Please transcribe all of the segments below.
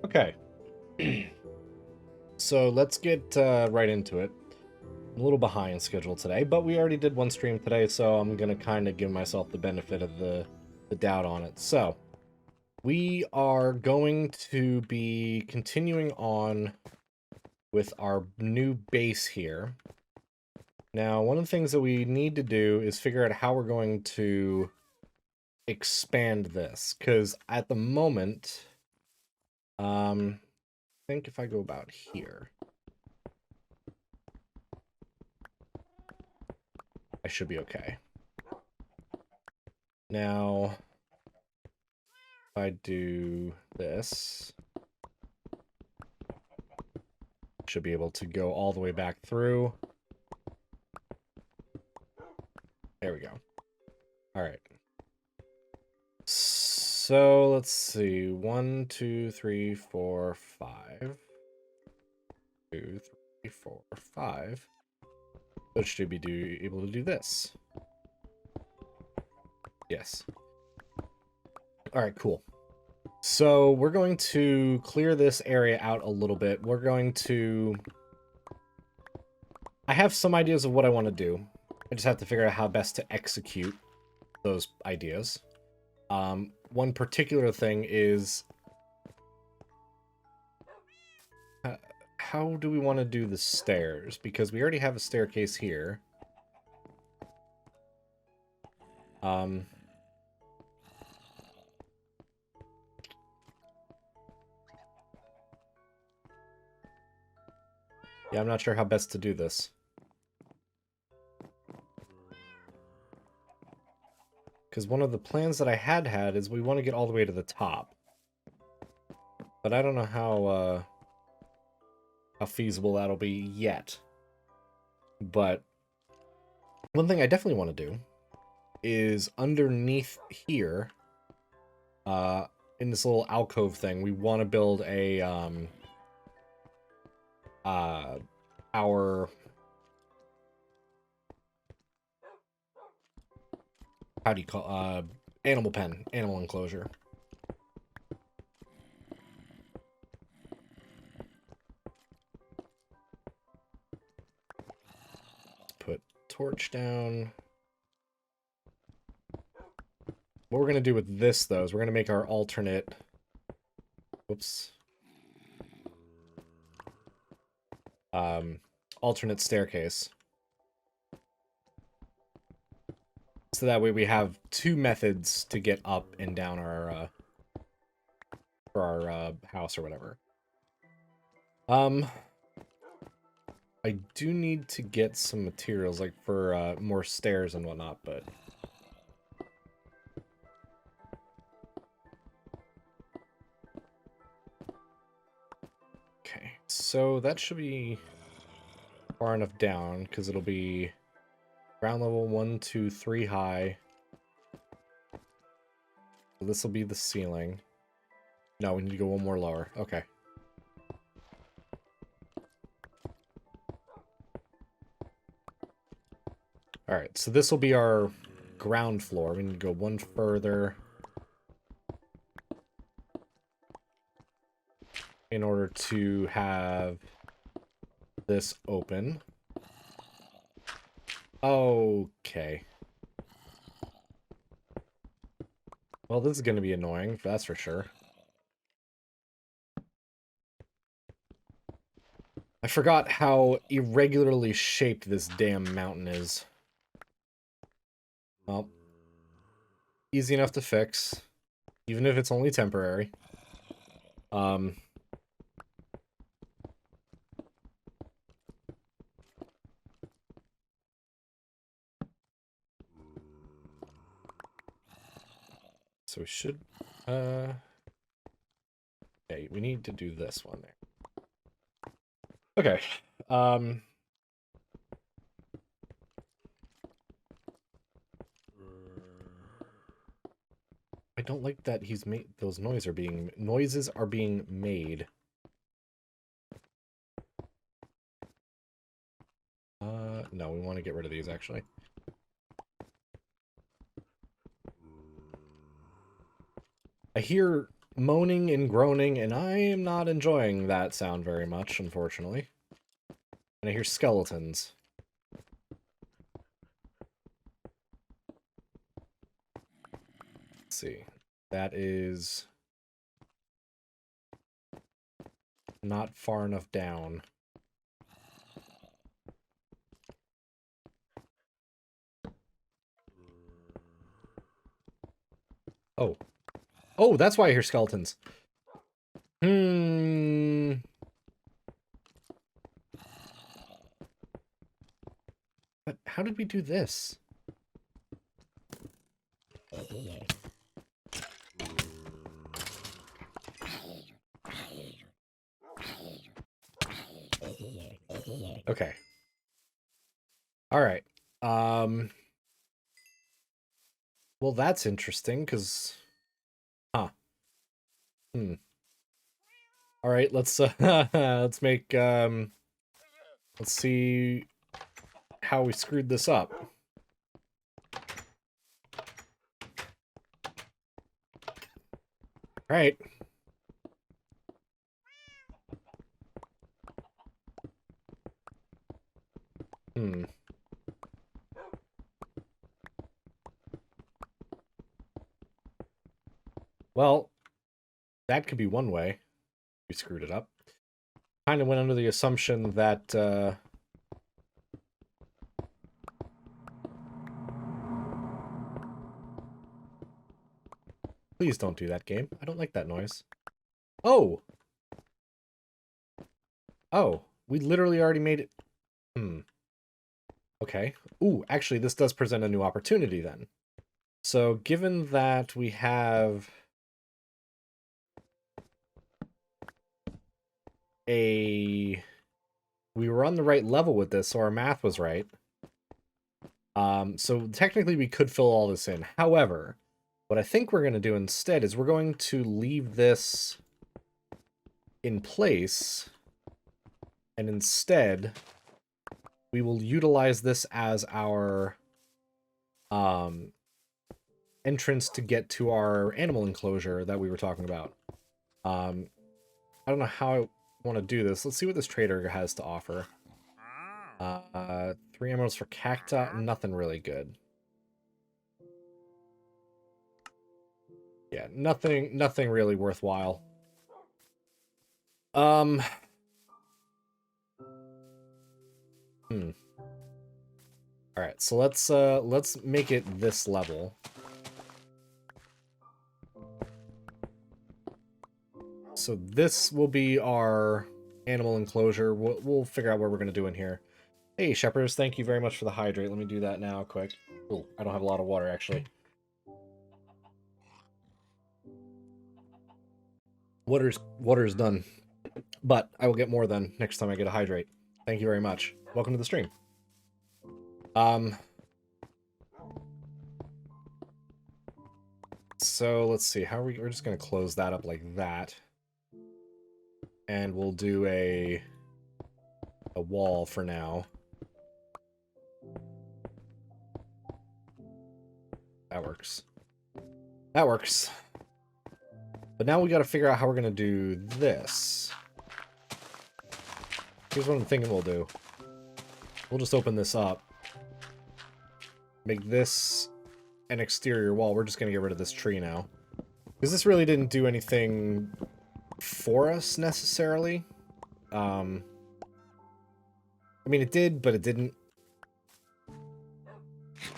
Okay. So let's get right into it. I'm a little behind schedule today, but we already did one stream today, so I'm gonna kind of give myself the benefit of the doubt on it. So we are going to be continuing on with our new base here. Now, one of the things that we need to do is figure out how we're going to expand this, because at the moment, I think if I go about here, I should be okay. Now, if I do this, should be able to go all the way back through. There we go. All right. So let's see. 1, 2, 3, 4, 5. 2, 3, 4, 5. So should be able to do this. Yes. All right, cool. So we're going to clear this area out a little bit. We're going to... I have some ideas of what I want to do. I just have to figure out how best to execute those ideas. One particular thing is... how do we want to do the stairs? Because we already have a staircase here. Yeah, I'm not sure how best to do this. Because one of the plans that I had is we want to get all the way to the top. But I don't know how feasible that'll be yet. But one thing I definitely want to do is underneath here, in this little alcove thing, we want to build a, our... how do you call animal pen, animal enclosure. Put torch down. What we're going to do with this, though, is we're going to make our alternate... Whoops. Alternate staircase. So that way we have two methods to get up and down our, for our, house or whatever. I do need to get some materials, like, for, more stairs and whatnot, but... Okay, so that should be far enough down, because it'll be ground level 1, 2, 3 high. So this will be the ceiling. No, we need to go one more lower. Okay. Alright, so this will be our ground floor. We need to go one further in order to have this open. Okay. Well, this is going to be annoying, that's for sure. I forgot how irregularly shaped this damn mountain is. Well, easy enough to fix, even if it's only temporary. So we should, okay, we need to do this one there. Okay, I don't like that he's made, those noises are being made. No, we want to get rid of these, actually. I hear moaning and groaning, and I am not enjoying that sound very much, unfortunately. And I hear skeletons. Let's see. That is not far enough down. Oh. Oh, that's why I hear skeletons. But how did we do this? Okay. Alright. Well, that's interesting, because... Huh. Alright, let's, let's make, let's see how we screwed this up. Alright. Well, that could be one way. We screwed it up. Kind of went under the assumption that, Please don't do that, game. I don't like that noise. Oh! Oh, we literally already made it. Okay. Ooh, actually, this does present a new opportunity then. So, given that we have we were on the right level with this, so our math was right. So technically we could fill all this in. However, what I think we're going to do instead is we're going to leave this in place, and instead we will utilize this as our entrance to get to our animal enclosure that we were talking about. I don't know how I want to do this. Let's see what this trader has to offer. 3 emeralds for cacti, nothing really good. Yeah, nothing really worthwhile. Alright, so let's make it this level. So this will be our animal enclosure. We'll figure out what we're going to do in here. Hey, Shepherds, thank you very much for the hydrate. Let me do that now, quick. Oh, I don't have a lot of water, actually. Water's done. But I will get more then next time I get a hydrate. Thank you very much. Welcome to the stream. So let's see. We're just going to close that up like that. And we'll do a wall for now. That works. That works. But now we got to figure out how we're going to do this. Here's what I'm thinking we'll do. We'll just open this up. Make this an exterior wall. We're just going to get rid of this tree now. Because this really didn't do anything for us, necessarily. I mean, it did, but it didn't.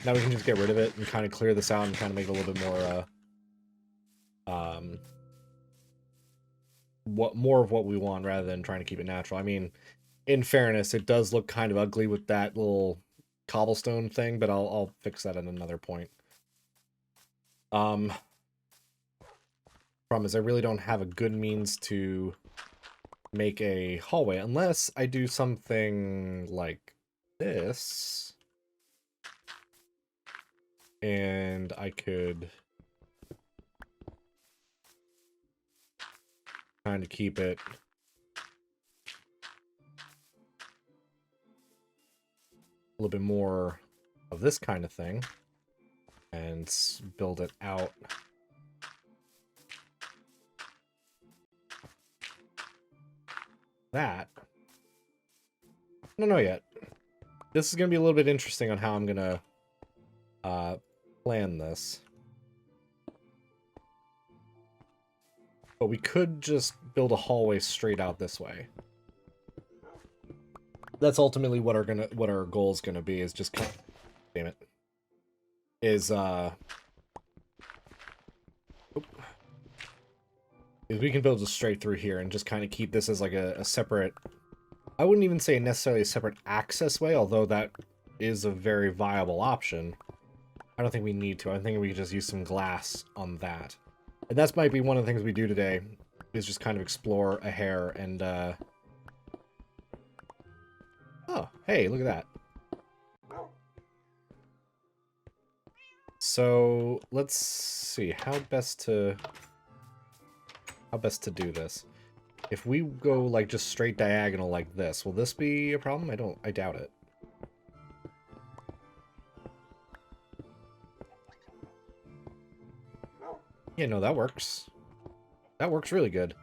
Now we can just get rid of it and kind of clear this out and kind of make it a little bit more, more of what we want rather than trying to keep it natural. I mean, in fairness, it does look kind of ugly with that little cobblestone thing, but I'll fix that at another point. Problem is I really don't have a good means to make a hallway unless I do something like this. And I could kind of keep it a little bit more of this kind of thing and build it out that. I don't know yet. This is going to be a little bit interesting on how I'm going to plan this. But we could just build a hallway straight out this way. That's ultimately what our goal is gonna be, is just damn it. Is we can build just straight through here and just kind of keep this as like a separate, I wouldn't even say necessarily a separate access way, although that is a very viable option. I don't think we need to. I think we can just use some glass on that. And that might be one of the things we do today, is just kind of explore a hair and, oh, hey, look at that. So, let's see, how best to do this. If we go, like, just straight diagonal like this, will this be a problem? I doubt it. Yeah, no, that works. That works really good.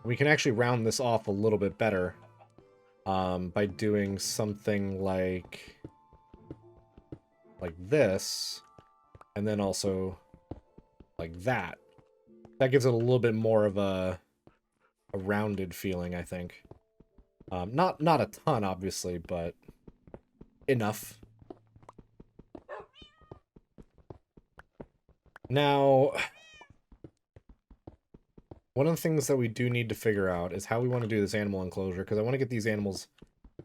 We can actually round this off a little bit better by doing something like this, and then also like that. That gives it a little bit more of a rounded feeling, I think. Not a ton, obviously, but enough. Now, one of the things that we do need to figure out is how we want to do this animal enclosure, because I want to get these animals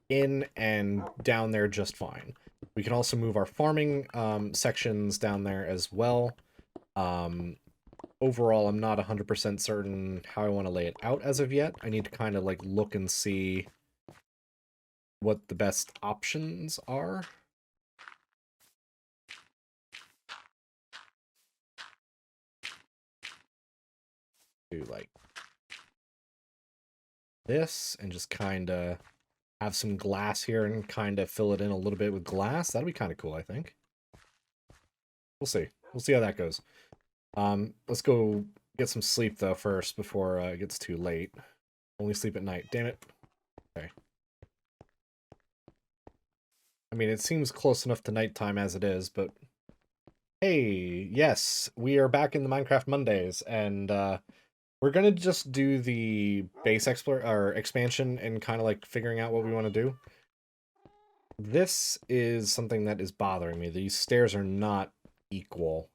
in and down there just fine. We can also move our farming sections down there as well. Overall, I'm not 100% certain how I want to lay it out as of yet. I need to kind of like look and see what the best options are. Do like this and just kind of have some glass here and kind of fill it in a little bit with glass. That'll be kind of cool, I think. We'll see. We'll see how that goes. Let's go get some sleep, though, first, before it gets too late. Only sleep at night. Damn it. Okay. I mean, it seems close enough to nighttime as it is, but... Hey, yes, we are back in the Minecraft Mondays, and, we're gonna just do the base expansion and kind of, like, figuring out what we want to do. This is something that is bothering me. These stairs are not equal.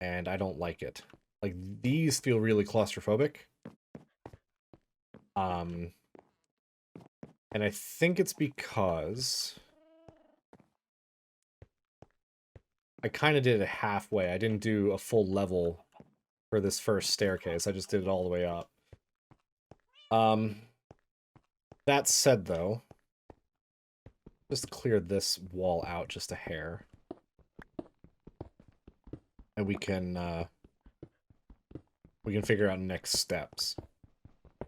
And I don't like it. Like, these feel really claustrophobic. And I think it's because I kind of did it halfway. I didn't do a full level for this first staircase. I just did it all the way up. That said, though, just clear this wall out just a hair. And we can figure out next steps.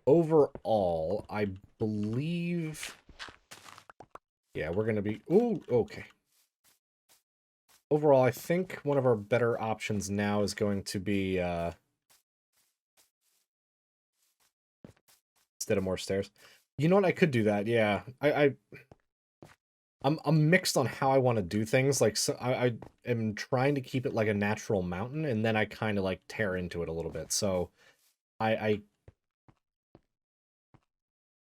Overall, I believe... Yeah, we're gonna be... Ooh, okay. Overall, I think one of our better options now is going to be, instead of more stairs. You know what? I could do that, yeah. I'm mixed on how I want to do things. Like, so I am trying to keep it like a natural mountain, and then I kind of like tear into it a little bit. So I'm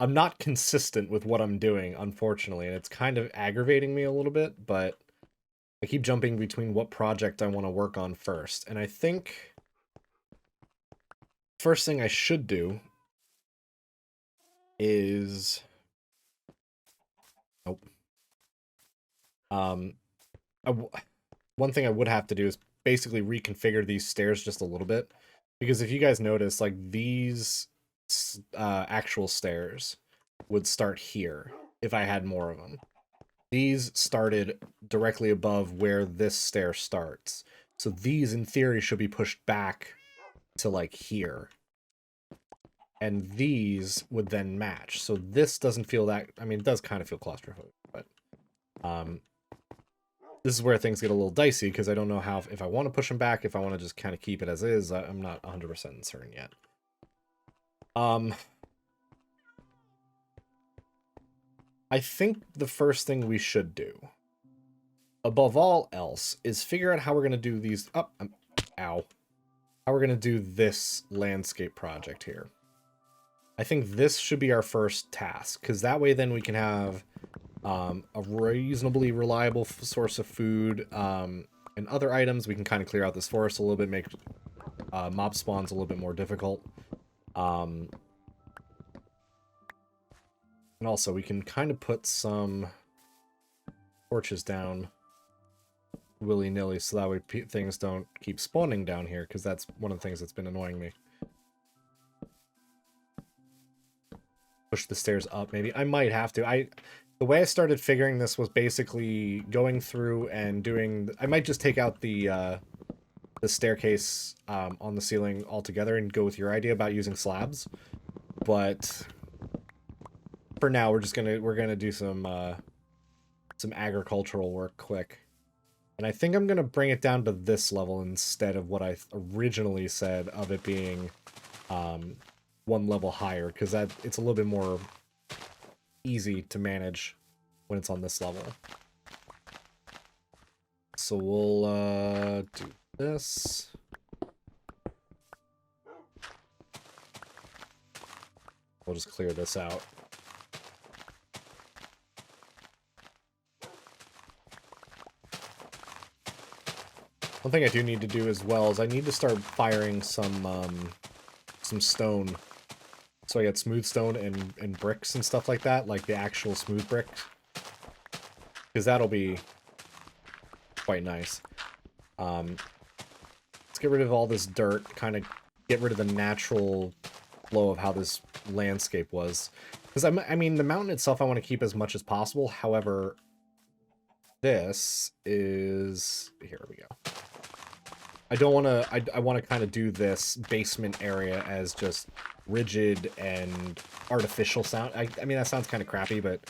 not consistent with what I'm doing, unfortunately, and it's kind of aggravating me a little bit, but I keep jumping between what project I want to work on first. And I think first thing I should do is... Nope. One thing I would have to do is basically reconfigure these stairs just a little bit, because if you guys notice, like, these actual stairs would start here if I had more of them. These started directly above where this stair starts, so these in theory should be pushed back to like here, and these would then match. So this doesn't feel that, I mean, it does kind of feel claustrophobic, but this is where things get a little dicey, because I don't know how, if I want to push them back, if I want to just kind of keep it as is. I'm not 100% certain yet. I think the first thing we should do, above all else, is figure out how we're going to do these... Oh, ow. How we're going to do this landscape project here. I think this should be our first task, because that way then we can have a reasonably reliable source of food and other items. We can kind of clear out this forest a little bit, make mob spawns a little bit more difficult. And also, we can kind of put some torches down willy-nilly so that way things don't keep spawning down here, because that's one of the things that's been annoying me. Push the stairs up, maybe. I might have to. The way I started figuring this was basically going through and doing... I might just take out the staircase on the ceiling altogether and go with your idea about using slabs. But for now, we're gonna do some agricultural work quick. And I think I'm gonna bring it down to this level instead of what I originally said of it being one level higher, because it's a little bit more easy to manage when it's on this level. So we'll do this. We'll just clear this out. One thing I do need to do as well is I need to start firing some stone. So I get smooth stone and bricks and stuff like that, like the actual smooth brick. Because that'll be quite nice. Let's get rid of all this dirt, kind of get rid of the natural flow of how this landscape was. Because, I mean, the mountain itself I want to keep as much as possible. However, this is... Here we go. I don't want to... I want to kind of do this basement area as just rigid and artificial sound. I mean, that sounds kind of crappy, but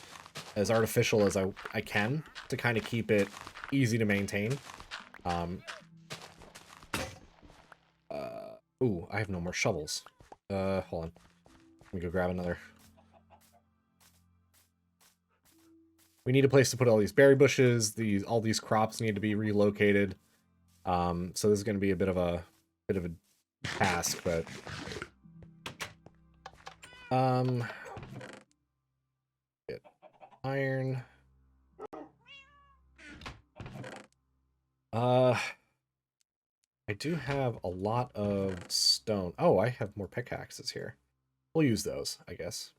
as artificial as I can to kind of keep it easy to maintain. Ooh, I have no more shovels. Hold on. Let me go grab another. We need a place to put all these berry bushes. All these crops need to be relocated. So this is going to be a bit of a task, but get iron. I do have a lot of stone. Oh, I have more pickaxes here. We'll use those, I guess.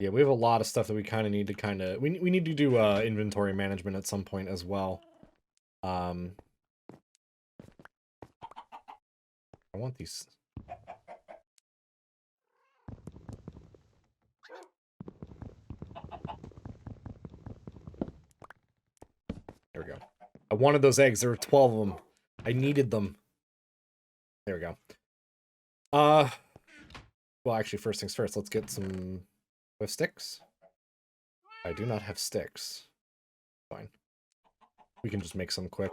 Yeah, we have a lot of stuff that we kind of need to we need to do inventory management at some point as well. I want these. There we go. I wanted those eggs. There were 12 of them. I needed them. There we go. Well, actually, first things first, let's get some sticks. I do not have sticks. Fine. We can just make some quick.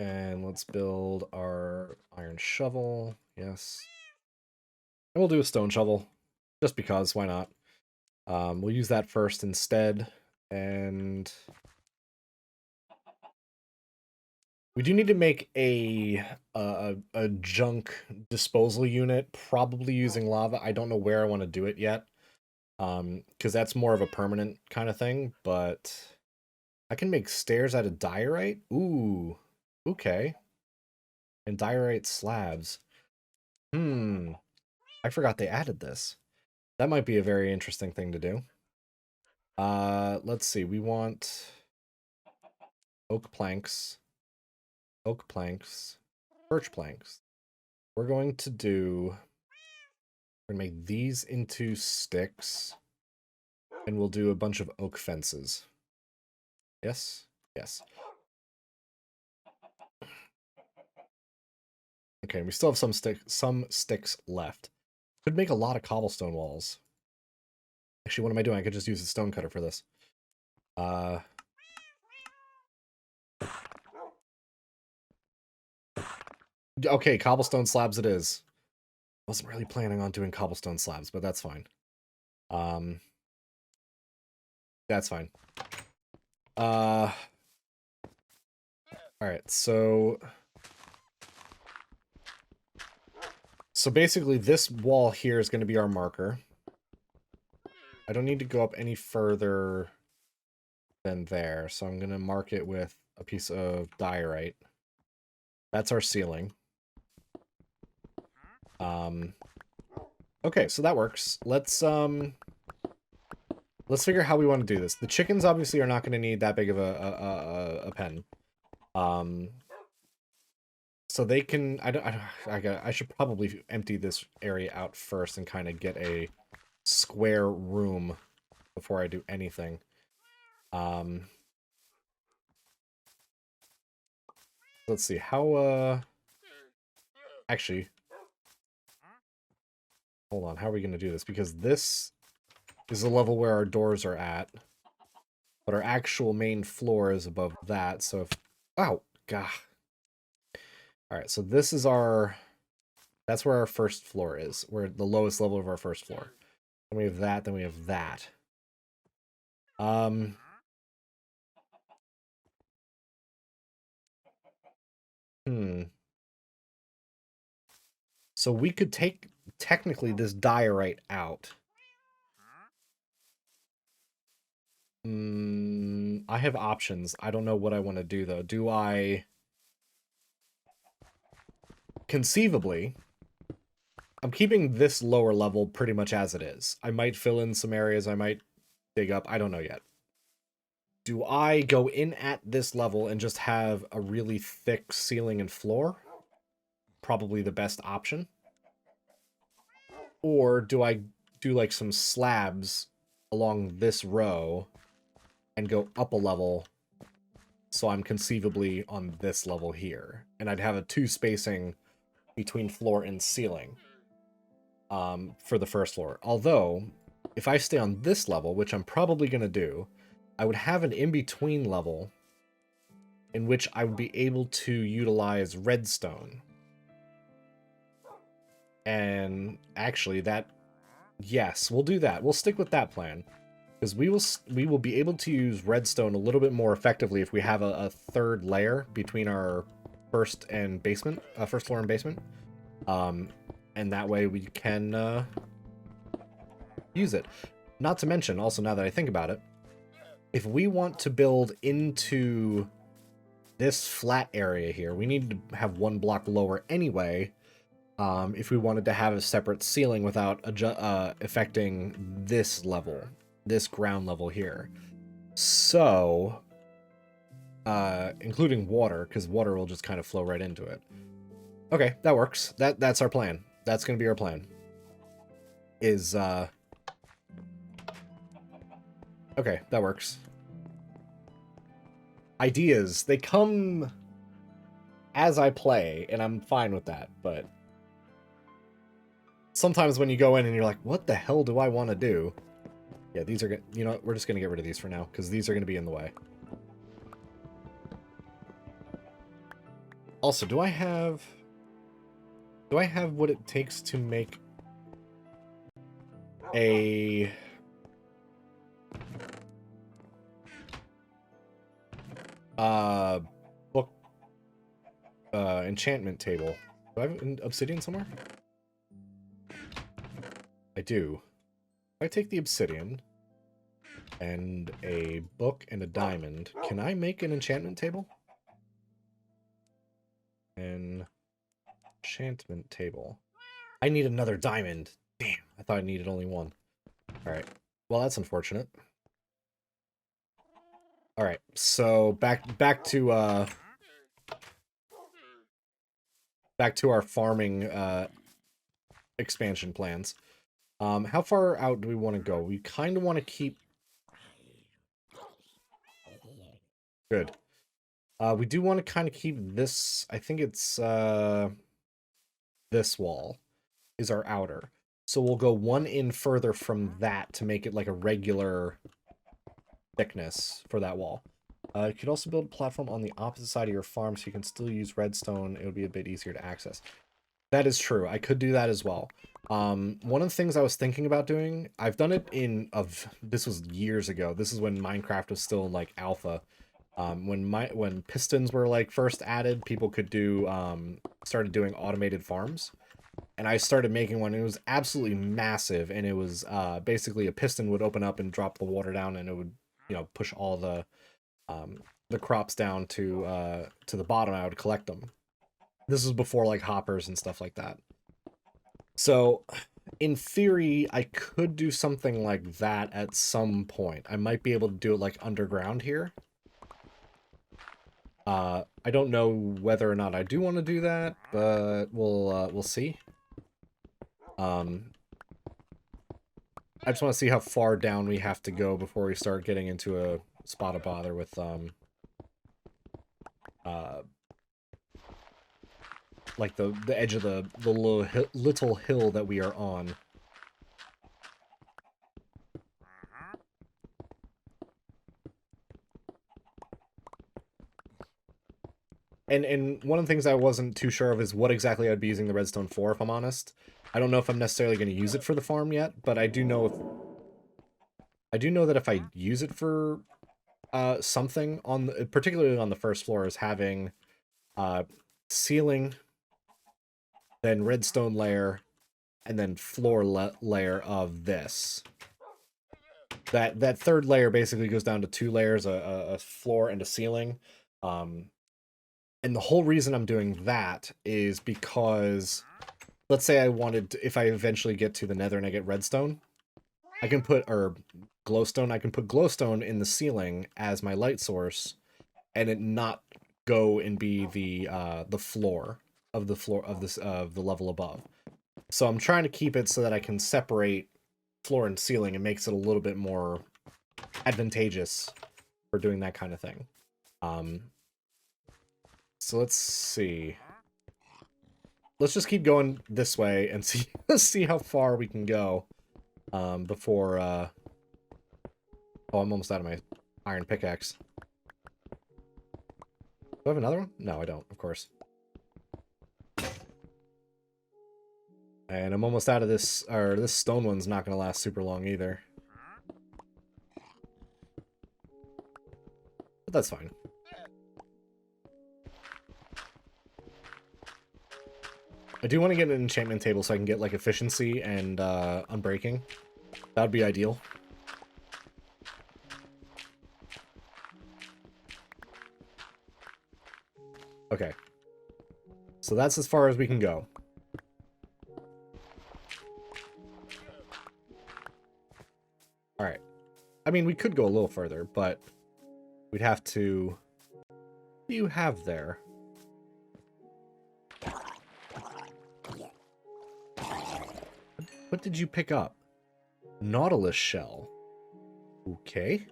And let's build our iron shovel. Yes. And we'll do a stone shovel. Just because, why not? We'll use that first instead. And we do need to make a junk disposal unit, probably using lava. I don't know where I want to do it yet. Because that's more of a permanent kind of thing, but I can make stairs out of diorite? Ooh, okay. And diorite slabs. I forgot they added this. That might be a very interesting thing to do. Let's see, we want oak planks, birch planks. We're going to make these into sticks, and we'll do a bunch of oak fences. Yes? Yes. Okay, we still have some sticks left. Could make a lot of cobblestone walls. Actually, what am I doing? I could just use a stone cutter for this. Okay, cobblestone slabs it is. Wasn't really planning on doing cobblestone slabs, but that's fine. That's fine. All right, so basically this wall here is going to be our marker. I don't need to go up any further than there, so I'm going to mark it with a piece of diorite. That's our ceiling. Okay, so that works. Let's figure how we want to do this. The chickens obviously are not going to need that big of a pen. So they can. I should probably empty this area out first and kind of get a square room before I do anything. Let's see how. Actually, hold on. How are we going to do this? Because this is the level where our doors are at, but our actual main floor is above that. So if, oh god. All right, so this is our. That's where our first floor is. We're at the lowest level of our first floor. Then we have that. Then we have that. So we could take, technically, this diorite out. I have options. I don't know what I want to do, though. Do I... Conceivably, I'm keeping this lower level pretty much as it is. I might fill in some areas. I might dig up. I don't know yet. Do I go in at this level and just have a really thick ceiling and floor? Probably the best option. Or do I do like some slabs along this row and go up a level so I'm conceivably on this level here, and I'd have a 2 spacing between floor and ceiling for the first floor. Although, if I stay on this level, which I'm probably going to do, I would have an in-between level in which I would be able to utilize redstone. And actually, that... Yes, we'll do that. We'll stick with that plan. Because we will be able to use redstone a little bit more effectively if we have a third layer between our first floor and basement. And that way we can use it. Not to mention, also now that I think about it, if we want to build into this flat area here, we need to have 1 block lower anyway. If we wanted to have a separate ceiling without affecting this level. This ground level here. So, including water, because water will just kind of flow right into it. Okay, that works. That's our plan. That's going to be our plan. Okay, that works. Ideas, they come as I play, and I'm fine with that, but sometimes when you go in and you're like, what the hell do I want to do? Yeah, these are good. You know, we're just going to get rid of these for now, because these are going to be in the way. Also, do I have what it takes to make a... book... enchantment table? Do I have an obsidian somewhere? I do. If I take the obsidian and a book and a diamond, can I make an enchantment table? An enchantment table. I need another diamond. Damn, I thought I needed only 1. Alright. Well, that's unfortunate. Alright, so back to our farming expansion plans. How far out do we want to go? We kind of want to keep... Good. We do want to kind of keep this... I think it's this wall is our outer. So we'll go 1 in further from that to make it like a regular thickness for that wall. You could also build a platform on the opposite side of your farm so you can still use redstone. It would be a bit easier to access. That is true. I could do that as well. One of the things I was thinking about doing, I've done it this was years ago. This is when Minecraft was still like alpha. When pistons were like first added, people could do started doing automated farms. And I started making one. It was absolutely massive, and it was basically a piston would open up and drop the water down, and it would, you know, push all the crops down to the bottom. I would collect them. This was before like hoppers and stuff like that. So, in theory, I could do something like that at some point. I might be able to do it like underground here. I don't know whether or not I do want to do that, but we'll see. I just want to see how far down we have to go before we start getting into a spot of bother with like the edge of the little hill that we are on. And one of the things I wasn't too sure of is what exactly I'd be using the redstone for, if I'm honest. I don't know if I'm necessarily going to use it for the farm yet, but I do know that if I use it for something particularly on the first floor, is having ceiling, then redstone layer, and then floor layer of this. That third layer basically goes down to 2 layers, a floor and a ceiling. And the whole reason I'm doing that is because, let's say if I eventually get to the nether and I get redstone, I can put, or glowstone, I can put glowstone in the ceiling as my light source, and it not go and be the floor of the level above. So I'm trying to keep it so that I can separate floor and ceiling. It makes it a little bit more advantageous for doing that kind of thing. So let's see. Let's just keep going this way and see how far we can go before oh, I'm almost out of my iron pickaxe. Do I have another one? No, I don't, of course. And I'm almost out of this, or this stone one's not going to last super long either. But that's fine. I do want to get an enchantment table so I can get, like, efficiency and unbreaking. That would be ideal. Okay. So that's as far as we can go. Alright. I mean, we could go a little further, but we'd have to... What do you have there? What did you pick up? Nautilus shell. Okay.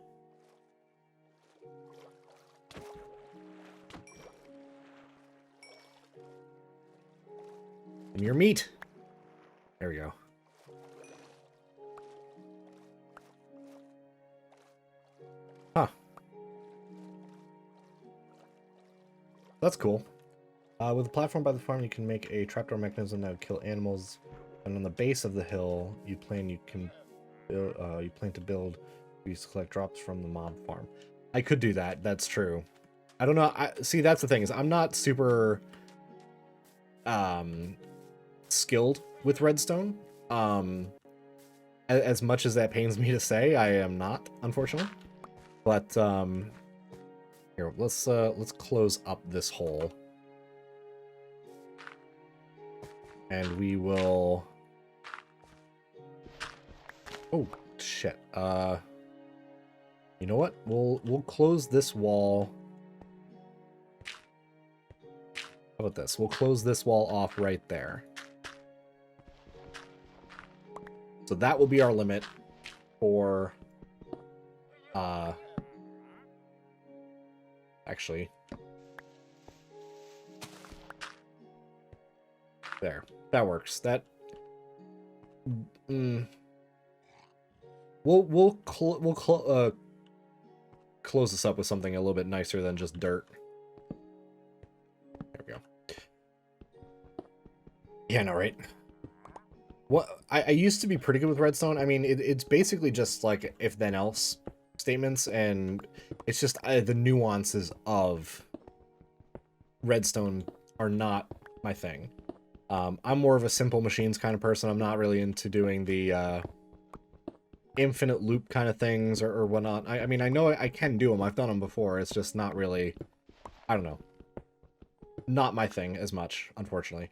And your meat. There we go. Huh. That's cool. With a platform by the farm, you can make a trapdoor mechanism that would kill animals. And on the base of the hill, you plan to build. You collect drops from the mob farm. I could do that. That's true. I don't know. See, that's the thing, is I'm not super skilled with redstone. As much as that pains me to say, I am not, unfortunately. But here, let's close up this hole. And we will... Oh, shit. You know what? We'll close this wall. How about this? We'll close this wall off right there. So that will be our limit for... Actually... There. That works. That... We'll close this up with something a little bit nicer than just dirt. There we go. Yeah, no, right? What I used to be pretty good with redstone. I mean, it's basically just like if then else statements, and it's just the nuances of redstone are not my thing. I'm more of a simple machines kind of person. I'm not really into doing the infinite loop kind of things or whatnot. I mean, I know I can do them. I've done them before. It's just not really, I don't know, not my thing as much, unfortunately.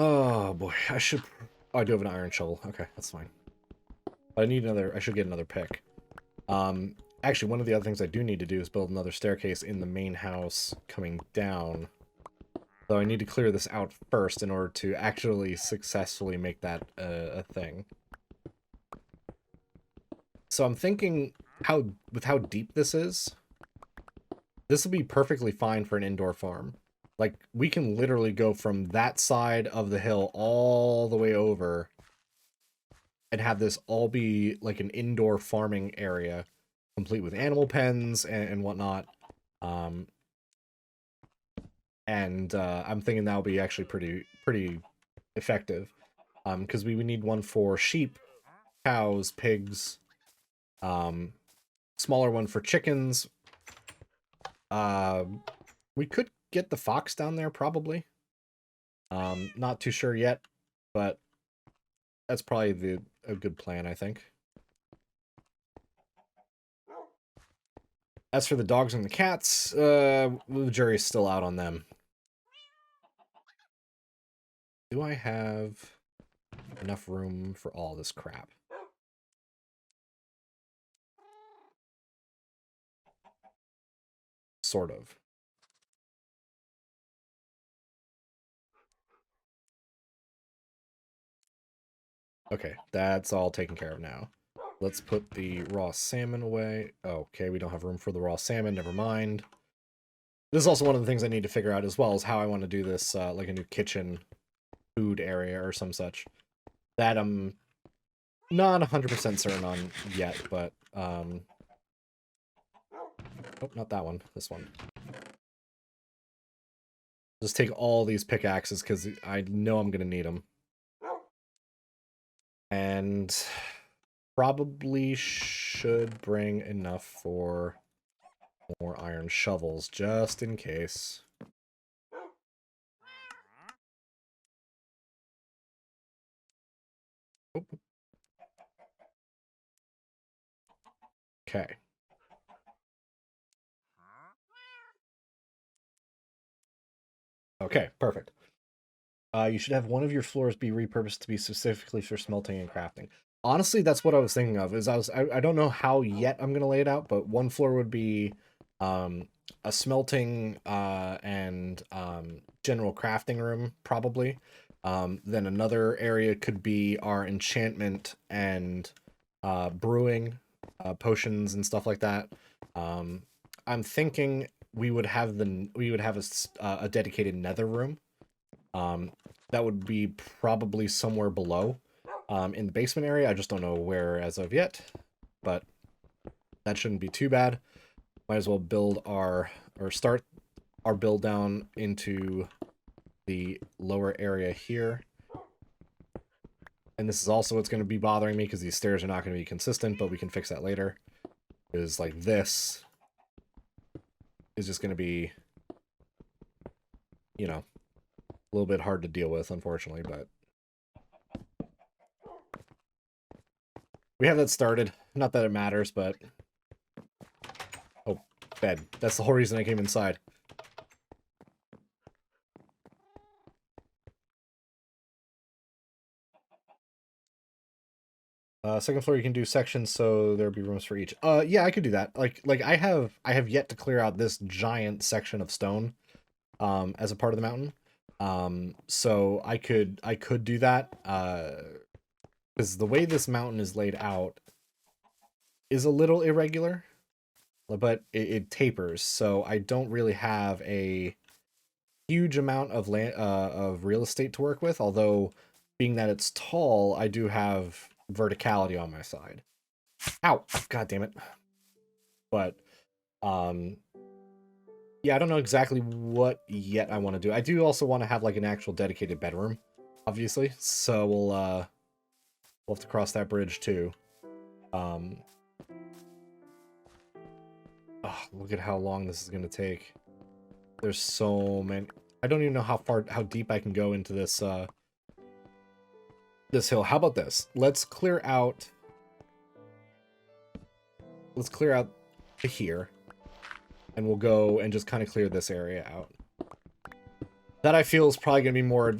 Oh boy, I should. Oh, I do have an iron shovel. Okay, that's fine. I need another. I should get another pick. Actually, one of the other things I do need to do is build another staircase in the main house coming down. So I need to clear this out first in order to actually successfully make that a thing. So I'm thinking with how deep this is, this will be perfectly fine for an indoor farm. Like, we can literally go from that side of the hill all the way over and have this all be like an indoor farming area, complete with animal pens and whatnot. I'm thinking that'll be actually pretty effective. Because we would need one for sheep, cows, pigs, smaller one for chickens. We could get the fox down there, probably. Not too sure yet, but that's probably a good plan, I think. As for the dogs and the cats, the jury's still out on them. Do I have enough room for all this crap? Sort of. Okay, that's all taken care of now. Let's put the raw salmon away. Okay, we don't have room for the raw salmon, never mind. This is also one of the things I need to figure out as well, is how I want to do this, like a new kitchen food area or some such. That I'm not 100% certain on yet, but, oh, not that one, this one. Just take all these pickaxes, because I know I'm going to need them. And probably should bring enough for more iron shovels, just in case. Okay. Okay, perfect. You should have one of your floors be repurposed to be specifically for smelting and crafting. Honestly, that's what I was thinking of. I don't know how yet I'm gonna lay it out, but one floor would be a smelting and general crafting room, probably. Then another area could be our enchantment and brewing potions and stuff like that. I'm thinking we would have a dedicated nether room. That would be probably somewhere below in the basement area. I just don't know where as of yet, but that shouldn't be too bad. Might as well start our build down into the lower area here. And this is also what's going to be bothering me, because these stairs are not going to be consistent, but we can fix that later. Is like this is just going to be, you know, a little bit hard to deal with, unfortunately, but we have that started. Not that it matters, but... Oh, bed. That's the whole reason I came inside. Second floor, you can do sections, so there'll be rooms for each. Yeah, I could do that. Like I have yet to clear out this giant section of stone, as a part of the mountain. So I could do that, because the way this mountain is laid out is a little irregular, but it tapers, so I don't really have a huge amount of land of real estate to work with, although being that it's tall, I do have verticality on my side. Ow! God damn it. But yeah, I don't know exactly what yet I want to do. I do also want to have like an actual dedicated bedroom, obviously. So we'll have to cross that bridge too. Oh, look at how long this is going to take. There's so many. I don't even know how deep I can go into this this hill. How about this? Let's clear out to here, and we'll go and just kind of clear this area out. That I feel is probably going to be more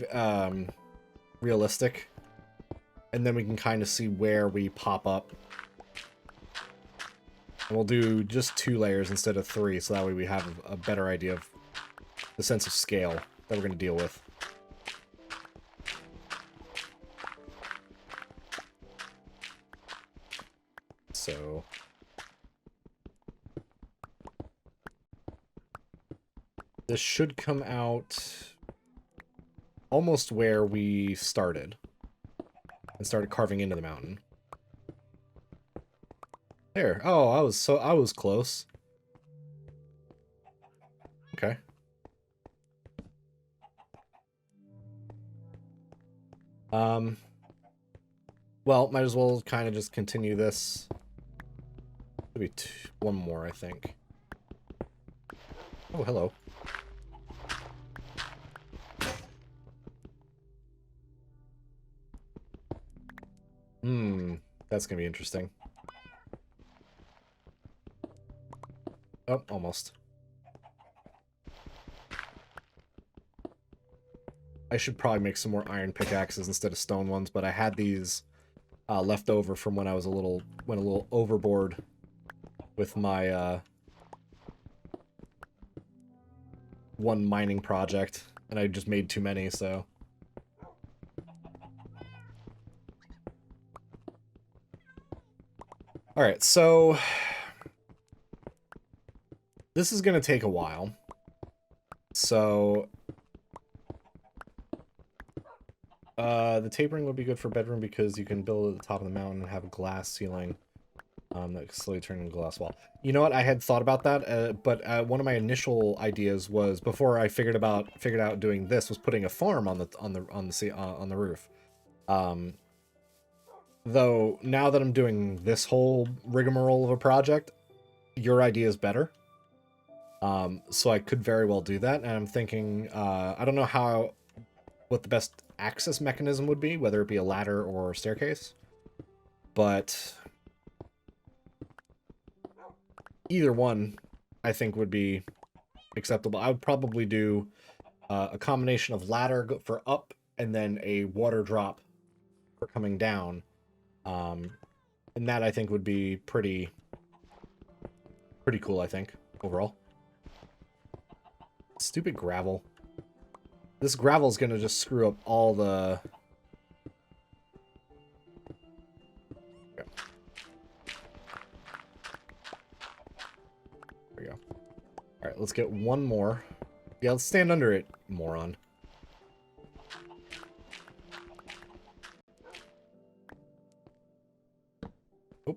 realistic, and then we can kind of see where we pop up. And we'll do just 2 layers instead of 3, so that way we have a better idea of the sense of scale that we're going to deal with. So this should come out almost where we started and started carving into the mountain. There. Oh, I was close. Okay. Well, might as well kind of just continue this. Maybe one more, I think. Oh, hello. That's gonna be interesting. Oh, almost. I should probably make some more iron pickaxes instead of stone ones, but I had these left over from when I was went a little overboard with my one mining project, and I just made too many, so. Alright, so this is gonna take a while. So the tapering would be good for bedroom because you can build at the top of the mountain and have a glass ceiling that slowly turn into a glass wall. You know what? I had thought about that, but one of my initial ideas was before I figured out doing this was putting a farm on the roof. Though now that I'm doing this whole rigmarole of a project, your idea is better. So I could very well do that, and I'm thinking I don't know what the best access mechanism would be, whether it be a ladder or a staircase, but either one I think would be acceptable. I would probably do a combination of ladder for up and then a water drop for coming down, and that I think would be pretty cool, I think, overall. Stupid gravel. This gravel is going to just screw up all the... There we go. Alright, let's get one more. Yeah, let's stand under it, moron. Oh.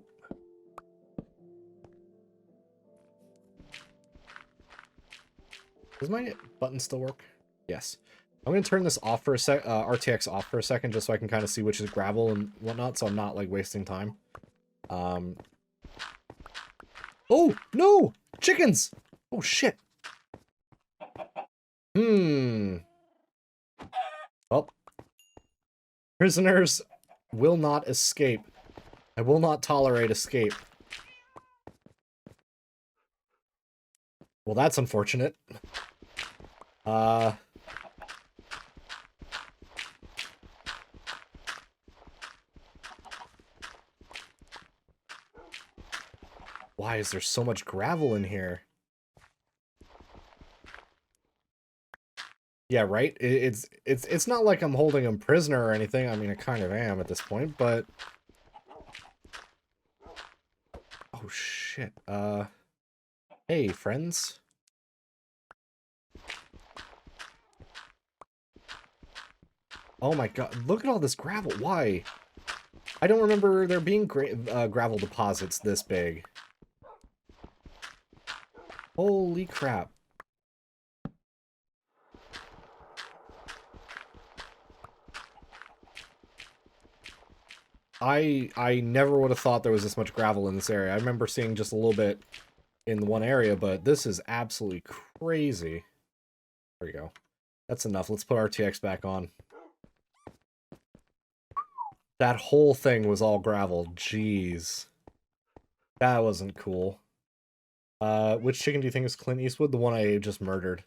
Does my button still work? Yes. I'm going to turn this off for a sec, RTX off for a second, just so I can kind of see which is gravel and whatnot, so I'm not, like, wasting time. Oh, no! Chickens! Oh, shit. Well. Prisoners will not escape. I will not tolerate escape. Well, that's unfortunate. Why is there so much gravel in here? Yeah, right? It's not like I'm holding him prisoner or anything. I mean, I kind of am at this point, but... Oh, shit. Hey, friends. Oh my god, look at all this gravel. Why? I don't remember there being gravel deposits this big. Holy crap. I never would have thought there was this much gravel in this area. I remember seeing just a little bit in the one area, but this is absolutely crazy. There we go. That's enough. Let's put RTX back on. That whole thing was all gravel. Jeez. That wasn't cool. Which chicken do you think is Clint Eastwood? The one I just murdered.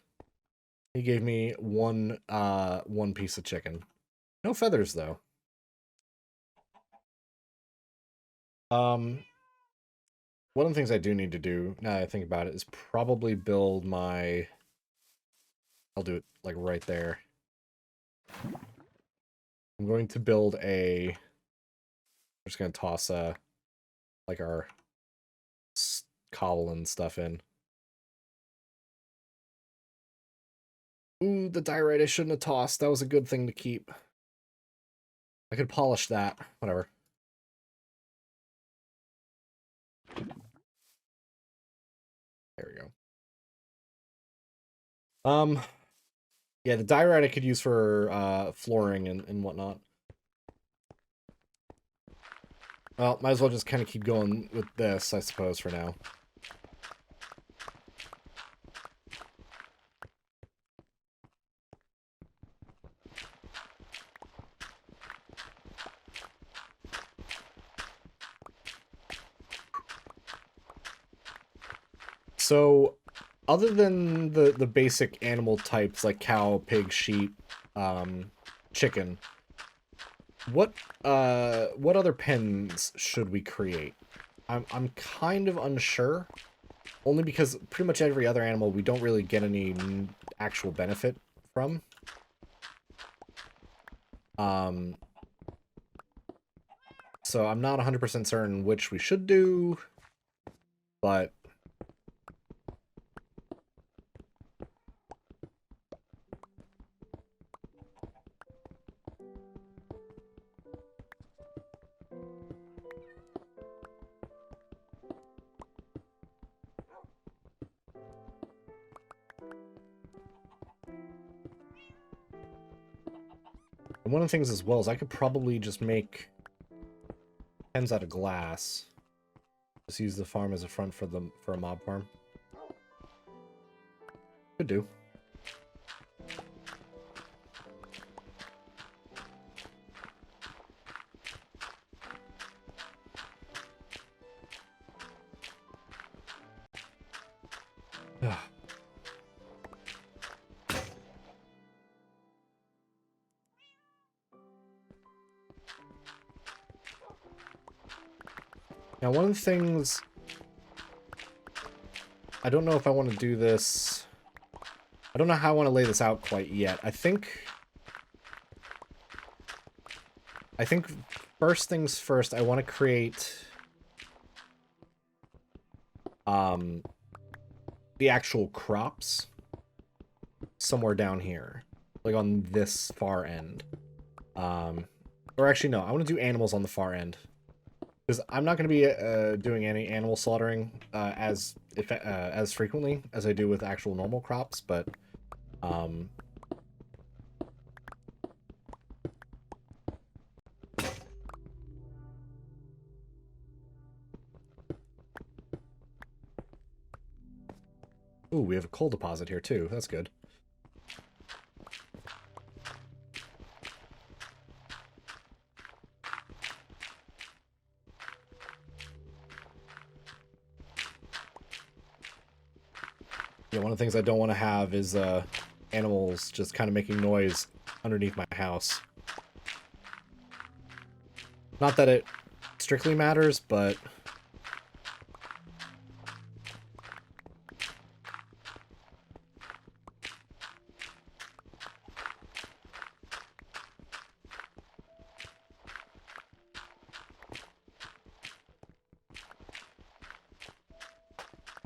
He gave me one piece of chicken. No feathers, though. One of the things I do need to do, now that I think about it, is probably build my... I'll do it, like, right there. I'm going to build a... I'm just going to toss, like, our cobble and stuff in. Ooh, the diorite I shouldn't have tossed. That was a good thing to keep. I could polish that. Whatever. There we go. Yeah, the diorite I could use for flooring and whatnot. Well, might as well just kind of keep going with this, I suppose, for now. So, other than the basic animal types like cow, pig, sheep, chicken, what other pens should we create? I'm kind of unsure, only because pretty much every other animal we don't really get any actual benefit from. So I'm not 100% certain which we should do, but and one of the things as well is I could probably just make pens out of glass. Just use the farm as a front for a mob farm. Could do. Now, one of the things... I don't know if I want to do this... I don't know how I want to lay this out quite yet. I think first things first, I want to create... the actual crops somewhere down here. Like on this far end. Or actually, no. I want to do animals on the far end. Because I'm not going to be doing any animal slaughtering as frequently as I do with actual normal crops, but ooh, we have a coal deposit here too. That's good. Yeah, one of the things I don't want to have is animals just kind of making noise underneath my house. Not that it strictly matters, but...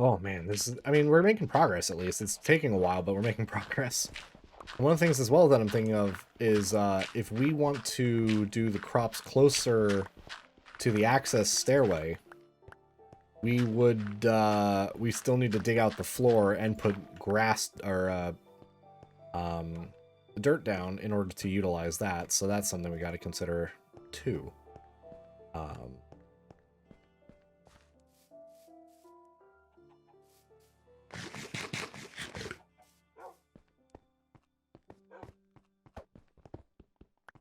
Oh man, this is... I mean, we're making progress at least. It's taking a while, but we're making progress. One of the things as well that I'm thinking of is if we want to do the crops closer to the access stairway, we would, we still need to dig out the floor and put grass or, dirt down in order to utilize that. So that's something we got to consider too.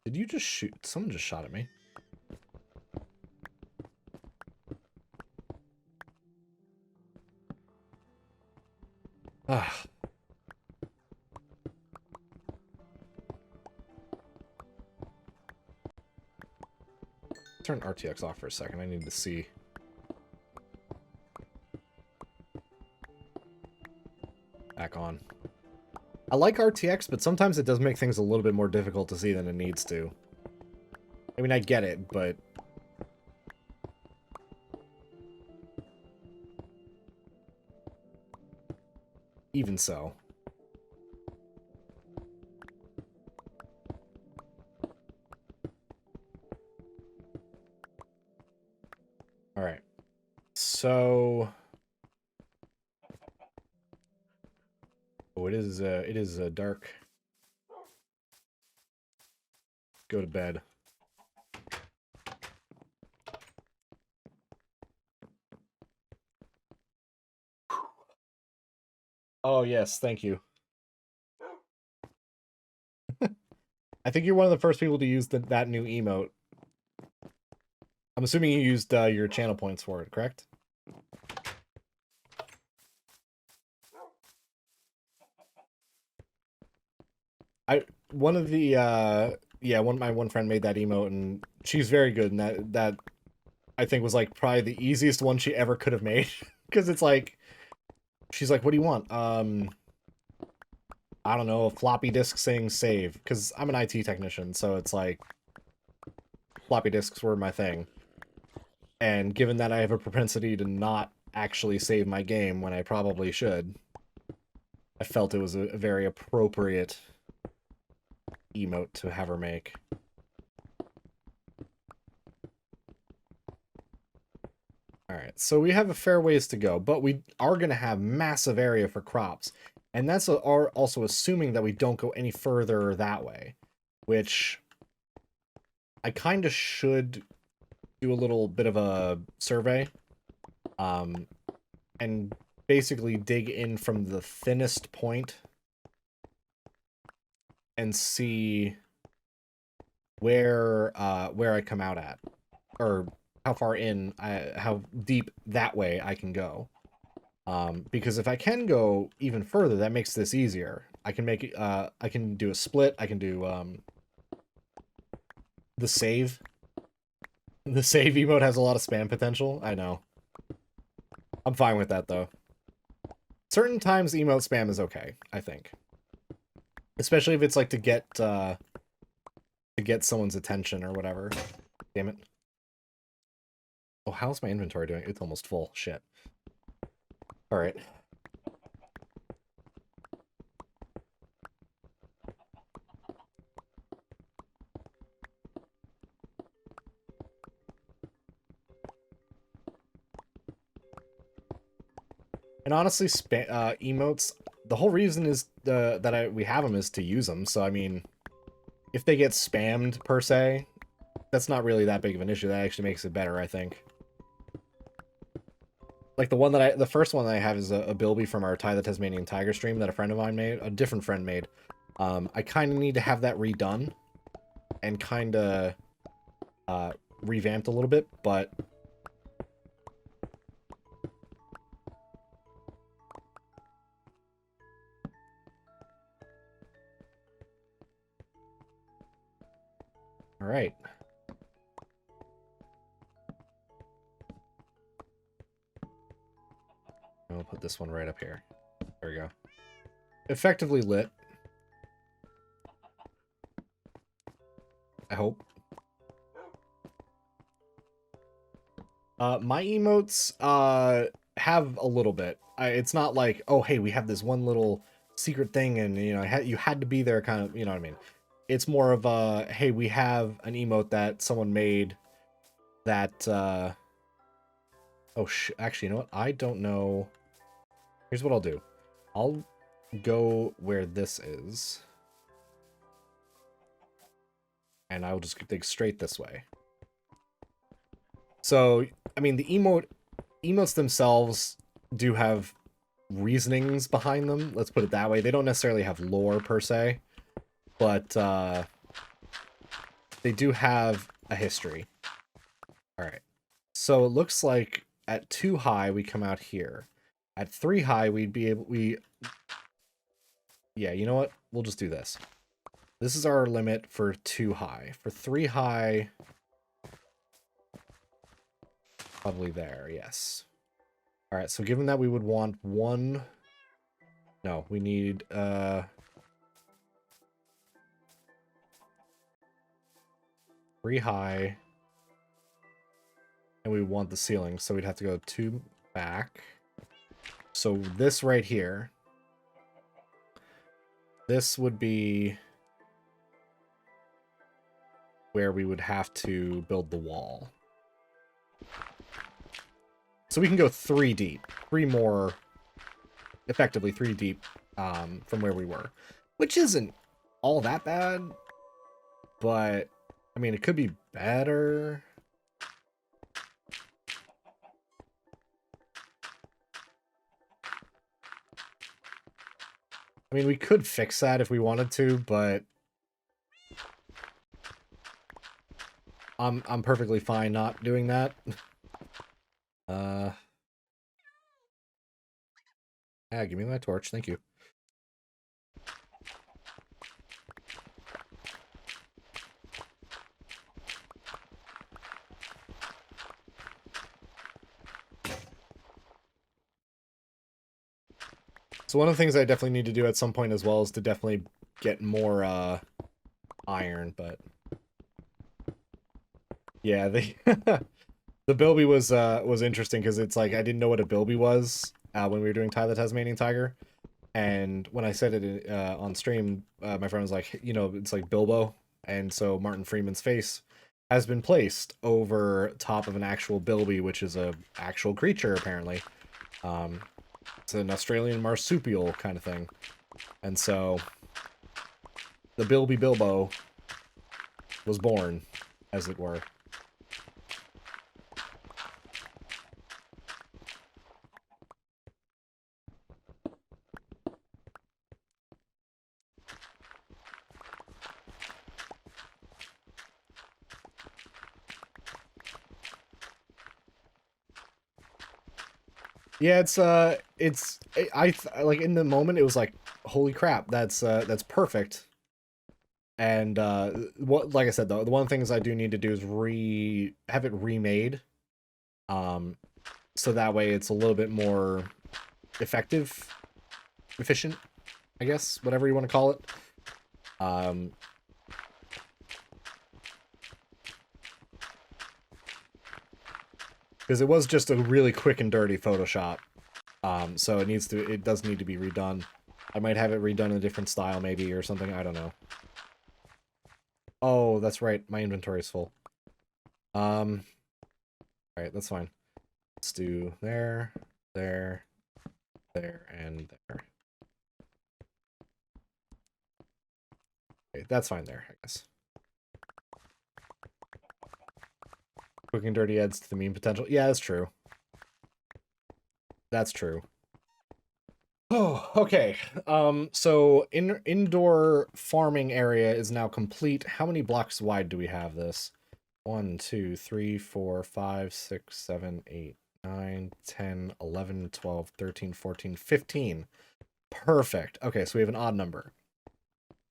Did you just shoot? Someone just shot at me. Ah. Turn RTX off for a second. I need to see. Back on. I like RTX, but sometimes it does make things a little bit more difficult to see than it needs to. I mean, I get it, but... even so. Alright. So... oh, it is dark. Go to bed. Oh, yes, thank you. I think you're one of the first people to use that new emote. I'm assuming you used your channel points for it, correct? One of the yeah, my one friend made that emote, and she's very good, and that I think was like probably the easiest one she ever could have made. Because it's like, she's like, what do you want? I don't know, a floppy disk saying save. Because I'm an IT technician, so it's like, floppy disks were my thing. And given that I have a propensity to not actually save my game when I probably should, I felt it was a very appropriate emote to have her make. Alright, so we have a fair ways to go, but we are going to have massive area for crops. And that's also assuming that we don't go any further that way, which I kind of should do a little bit of a survey, and basically dig in from the thinnest point and see where I come out at, or how far in, how deep that way I can go. Because if I can go even further, that makes this easier. I can make I can do a split. I can do the save. The save emote has a lot of spam potential. I know. I'm fine with that though. Certain times emote spam is okay, I think. Especially if it's like to get someone's attention or whatever. Damn it. Oh, how's my inventory doing? It's almost full. Shit. Alright. And honestly, emotes, the whole reason is that we have them is to use them. So, I mean, if they get spammed, per se, that's not really that big of an issue. That actually makes it better, I think. Like the first one that I have is a Bilby from our Ty the Tasmanian Tiger stream that a friend of mine made, a different friend made. I kind of need to have that redone and kind of revamped a little bit, but all right. I'll put this one right up here. There we go. Effectively lit. I hope. My emotes have a little bit. It's not like, oh, hey, we have this one little secret thing, and you know, you had to be there, kind of. You know what I mean? It's more of a, hey, we have an emote that someone made that. Oh, actually, you know what? I don't know. Here's what I'll do. I'll go where this is, and I will just dig straight this way. So, I mean, the emotes themselves do have reasonings behind them. Let's put it that way. They don't necessarily have lore per se, but they do have a history. All right. So it looks like at 2 high we come out here. At 3 high we'd be able yeah, you know what? We'll just do this. This is our limit for 2 high. For 3 high, probably there, yes. All right, so given that we would want 1, no, we need 3 high, and we want the ceiling, so we'd have to go 2 back. So this right here, this would be where we would have to build the wall. So we can go 3 deep, 3 more, effectively 3 deep from where we were, which isn't all that bad, but I mean, it could be better. I mean, we could fix that if we wanted to, but I'm perfectly fine not doing that. Yeah, give me my torch, thank you. So one of the things I definitely need to do at some point as well is to definitely get more iron, but yeah, the Bilby was interesting because it's like I didn't know what a Bilby was when we were doing Ty the Tasmanian Tiger, and when I said it on stream, my friend was like, you know, it's like Bilbo, and so Martin Freeman's face has been placed over top of an actual Bilby, which is a actual creature apparently. It's an Australian marsupial kind of thing, and so the Bilby Bilbo was born, as it were. Yeah, I like in the moment it was like, holy crap, that's perfect. And what, like I said though, the one of the things I do need to do is have it remade, so that way it's a little bit more efficient, I guess, whatever you want to call it. Because it was just a really quick and dirty Photoshop. So it does need to be redone. I might have it redone in a different style maybe or something, I don't know. Oh, that's right, my inventory is full. Alright, that's fine. Let's do there, there, there, and there. Okay, that's fine there, I guess. Quick and dirty adds to the meme potential. Yeah, that's true. That's true. Oh, okay. So indoor farming area is now complete. How many blocks wide do we have this? 1, 2, 3, 4, 5, 6, 7, 8, 9, 10, 11, 12, 13, 14, 15. Perfect. Okay, so we have an odd number.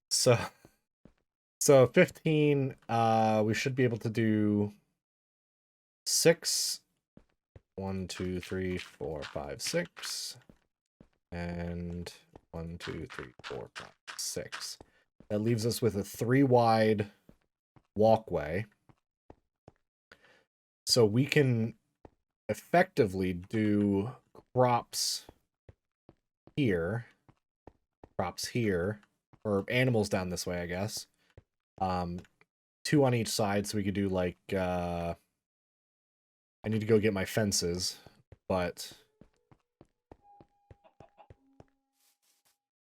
So 15, we should be able to do 6. 1, 2, 3, 4, 5, 6. And 1, 2, 3, 4, 5, 6. That leaves us with a 3 wide walkway. So we can effectively do crops here. crops here, or animals down this way, I guess. 2 on each side, so we could do like, I need to go get my fences, but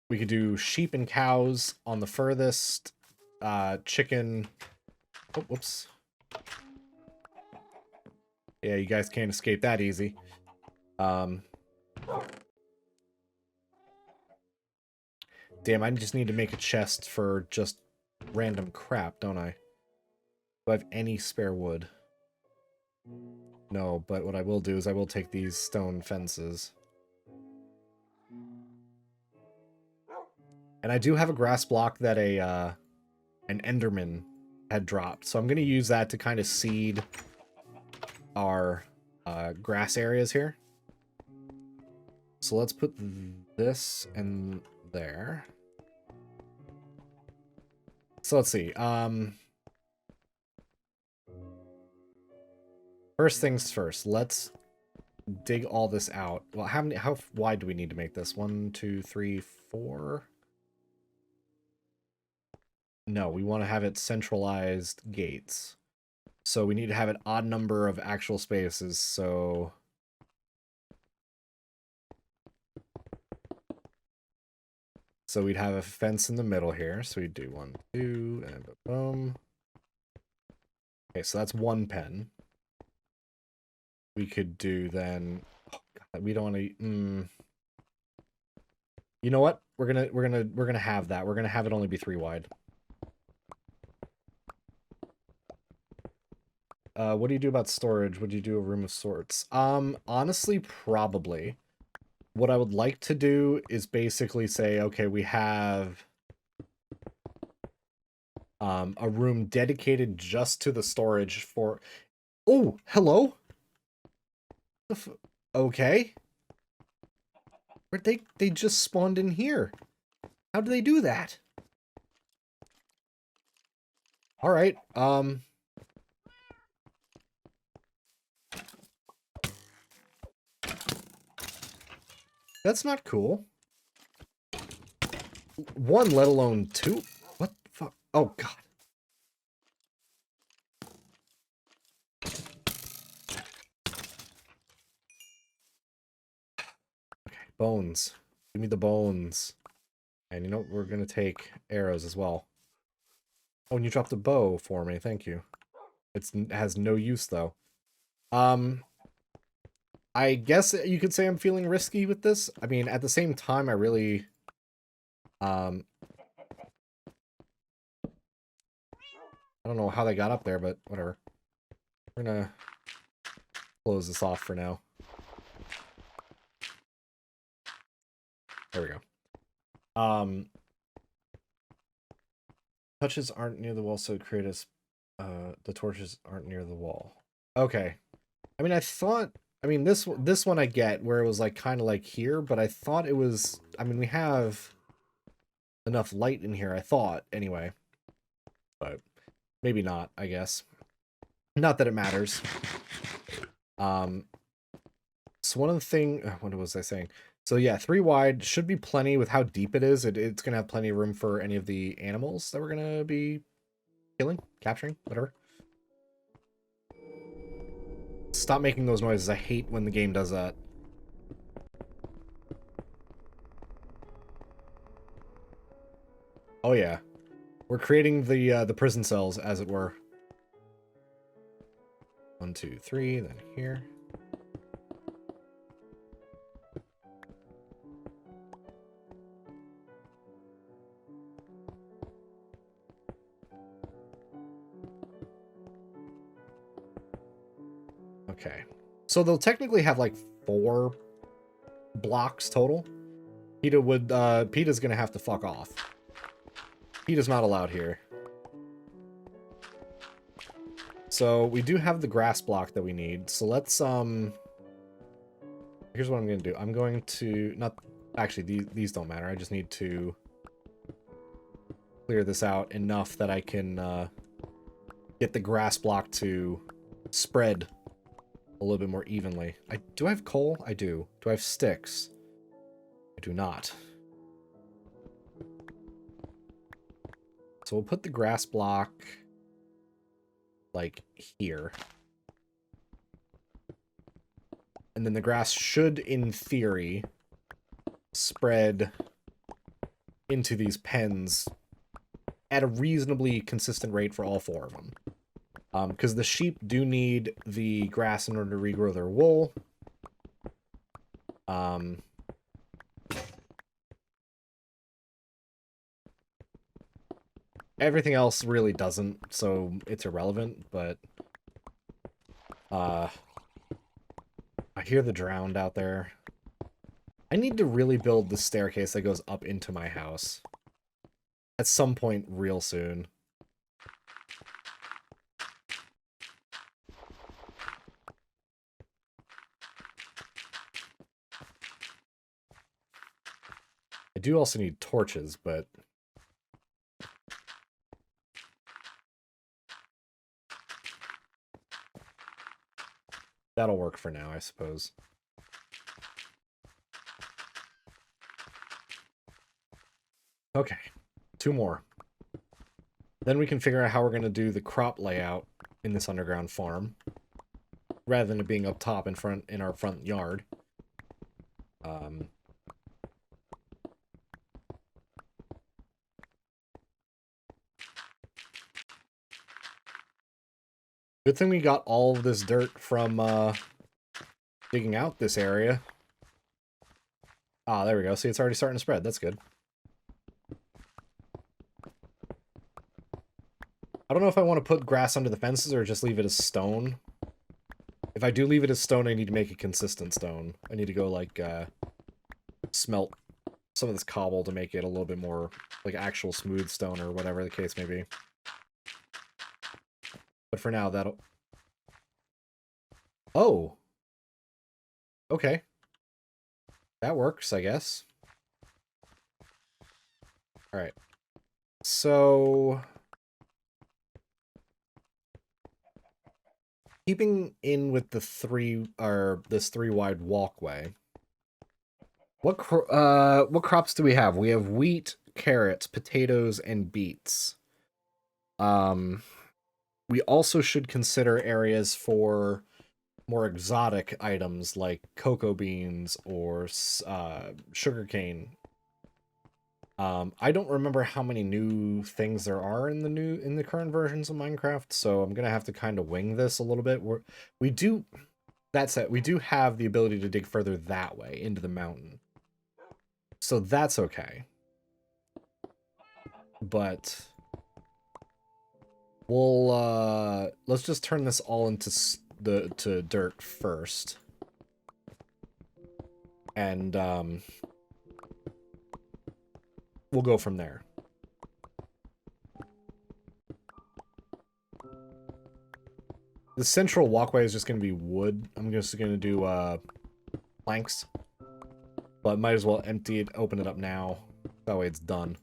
we could do sheep and cows on the furthest, chicken, oh, whoops. Yeah, you guys can't escape that easy. Damn, I just need to make a chest for just random crap, don't I? Do I have any spare wood? No, but what I will do is I will take these stone fences. And I do have a grass block that an Enderman had dropped, so I'm going to use that to kind of seed our grass areas here. So let's put this in there. So let's see. First things first, let's dig all this out. Well, how wide do we need to make this? 1, 2, 3, 4? No, we want to have it centralized gates. So we need to have an odd number of actual spaces, so... So we'd have a fence in the middle here, so we'd do 1, 2, and boom. Okay, so that's 1 pen. We could do then... Oh, God, we don't want to... You know what? We're gonna have that. We're gonna have it only be 3 wide. What do you do about storage? Would you do a room of sorts? Honestly, probably. What I would like to do is basically say, okay, we have a room dedicated just to the storage for... Oh, hello? Okay. Where'd they just spawned in here? How do they do that? Alright, that's not cool. 1, let alone 2? What the fuck? Oh, God. Okay, bones. Give me the bones. And you know what? We're gonna take arrows as well. Oh, and you dropped a bow for me. Thank you. It has no use, though. I guess you could say I'm feeling risky with this. I mean, at the same time, I really... I don't know how they got up there, but whatever. We're gonna close this off for now. There we go. Touches aren't near the wall, so create the torches aren't near the wall. Okay. I mean, I mean, this one I get, where it was like kind of like here, but I thought it was, I mean, we have enough light in here, I thought, anyway. But maybe not, I guess. Not that it matters. So one of the thing, what was I saying? So yeah, 3 wide should be plenty with how deep it is. It's gonna have plenty of room for any of the animals that we're gonna be killing, capturing, whatever. Stop making those noises. I hate when the game does that. Oh yeah. We're creating the prison cells, as it were. 1, 2, 3, then here. Okay. So they'll technically have like 4 blocks total. PETA's gonna have to fuck off. PETA's not allowed here. So we do have the grass block that we need. So let's here's what I'm gonna do. I'm going to not actually these don't matter. I just need to clear this out enough that I can get the grass block to spread a little bit more evenly. Do I have coal? I do. Do I have sticks? I do not. So we'll put the grass block like here. And then the grass should, in theory, spread into these pens at a reasonably consistent rate for all 4 of them. Because the sheep do need the grass in order to regrow their wool. Everything else really doesn't, so it's irrelevant, but I hear the drowned out there. I need to really build the staircase that goes up into my house at some point real soon. I do also need torches, but that'll work for now, I suppose. Okay, 2 more. Then we can figure out how we're going to do the crop layout in this underground farm, rather than it being up top in our front yard. Good thing we got all of this dirt from digging out this area. Ah, there we go. See, it's already starting to spread. That's good. I don't know if I want to put grass under the fences or just leave it as stone. If I do leave it as stone, I need to make a consistent stone. I need to go, like, smelt some of this cobble to make it a little bit more, like, actual smooth stone or whatever the case may be. But for now, that'll... Oh! Okay. That works, I guess. Alright. So... keeping in with the this 3-wide walkway, what crops do we have? We have wheat, carrots, potatoes, and beets. We also should consider areas for more exotic items like cocoa beans or sugarcane. I don't remember how many new things there are in the current versions of Minecraft, so I'm gonna have to kind of wing this a little bit. That said, we do have the ability to dig further that way into the mountain, so that's okay. But we'll let's just turn this all into to dirt first, and we'll go from there. The central walkway is just going to be wood. I'm just going to do planks. But might as well empty it, open it up now. That way it's done.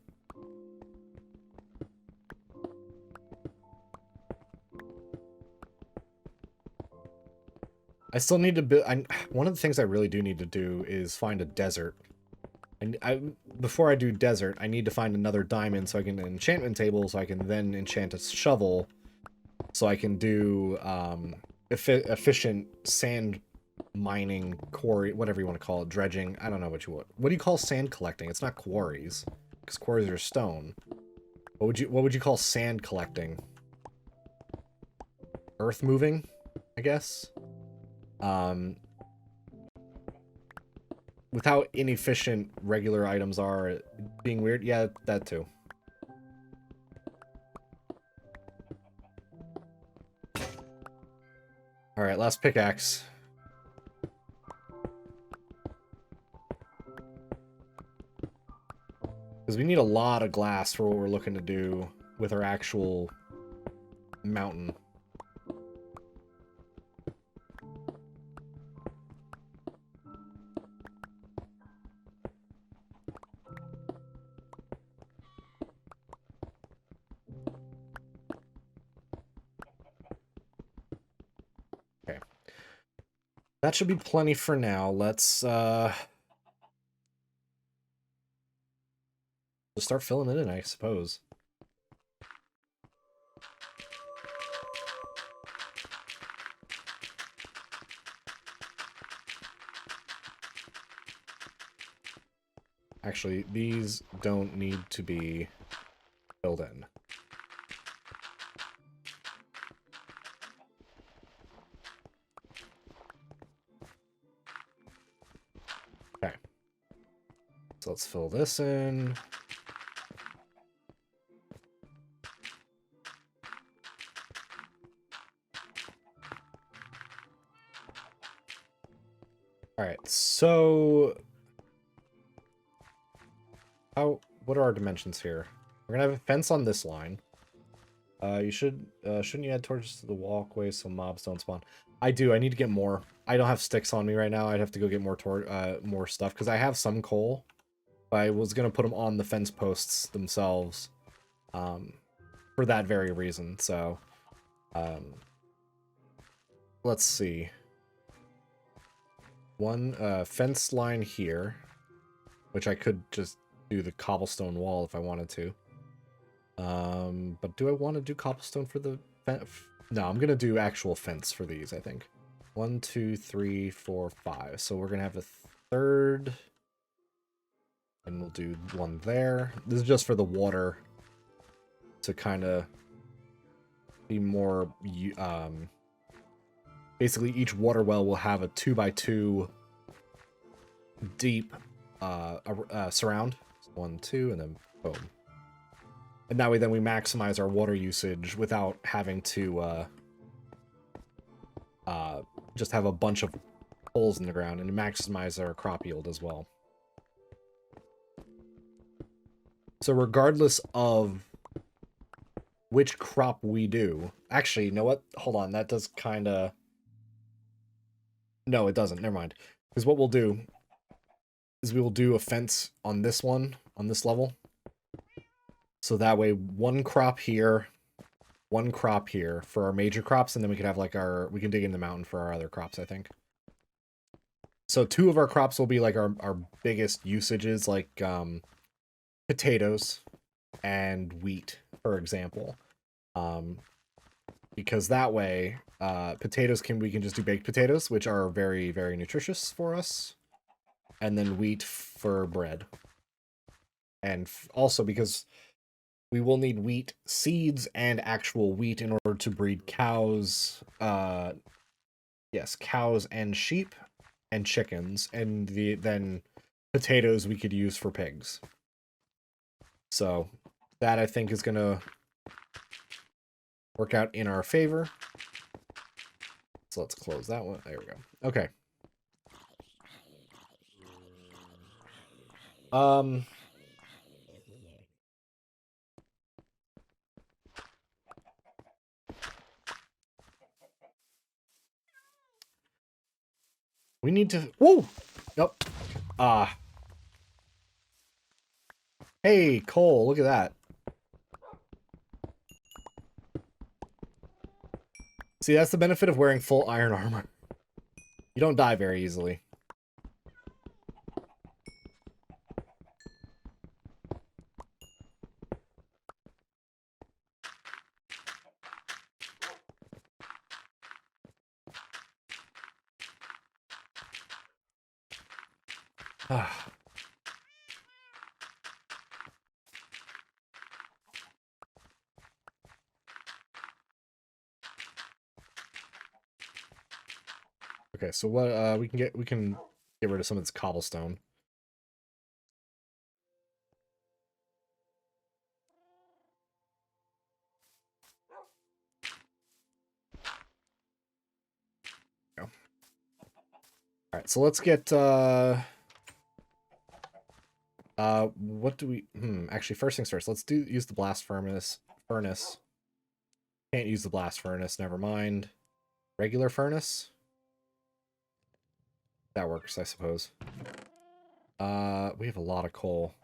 I still need to build... one of the things I really do need to do is find a desert. And before I do desert, I need to find another diamond so I can enchantment table, so I can then enchant a shovel, so I can do efficient sand mining, quarry, whatever you want to call it, dredging. I don't know what you want. What do you call sand collecting? It's not quarries, because quarries are stone. What would you call sand collecting? Earth moving, I guess. With how inefficient regular items are, being weird, yeah, that too. Alright, last pickaxe. Because we need a lot of glass for what we're looking to do with our actual mountain. Okay. That should be plenty for now. Let's just start filling it in, I suppose. Actually, these don't need to be filled in. Okay. So let's fill this in. Alright, so what are our dimensions here? We're gonna have a fence on this line. Shouldn't you head towards the walkway so mobs don't spawn? I do. I need to get more. I don't have sticks on me right now. I'd have to go get more stuff because I have some coal. But I was gonna put them on the fence posts themselves, for that very reason. So, let's see. One fence line here, which I could just do the cobblestone wall if I wanted to. But do I want to do cobblestone for the fence? No, I'm gonna do actual fence for these, I think. 1, 2, 3, 4, 5. So we're gonna have a third, and we'll do one there. This is just for the water to kind of be more. Basically, each water well will have a 2x2 deep surround. 1, 2, and then boom. And that way, then we maximize our water usage without having to just have a bunch of holes in the ground, and maximize our crop yield as well. So regardless of which crop we do... Actually, you know what? Hold on, that does kind of... No, it doesn't. Never mind. Because what we'll do is we will do a fence on this one, on this level. So that way, one crop here for our major crops, and then we can have like we can dig in the mountain for our other crops, I think. So 2 of our crops will be like our biggest usages, like potatoes and wheat, for example. Because that way, potatoes we can just do baked potatoes, which are very, very nutritious for us. And then wheat for bread. And also because we will need wheat seeds and actual wheat in order to breed cows. Yes, cows and sheep and chickens. And then potatoes we could use for pigs. So that, I think, is going to work out in our favor. So let's close that one. There we go. Okay. We need to... Whoa! Yep. Hey, Cole, look at that. See, that's the benefit of wearing full iron armor. You don't die very easily. Okay, so what we can get rid of some of this cobblestone. Go. All right, so let's get what do we actually, first things first, let's use the blast furnace. Can't use the blast furnace, never mind. Regular furnace? That works, I suppose. We have a lot of coal.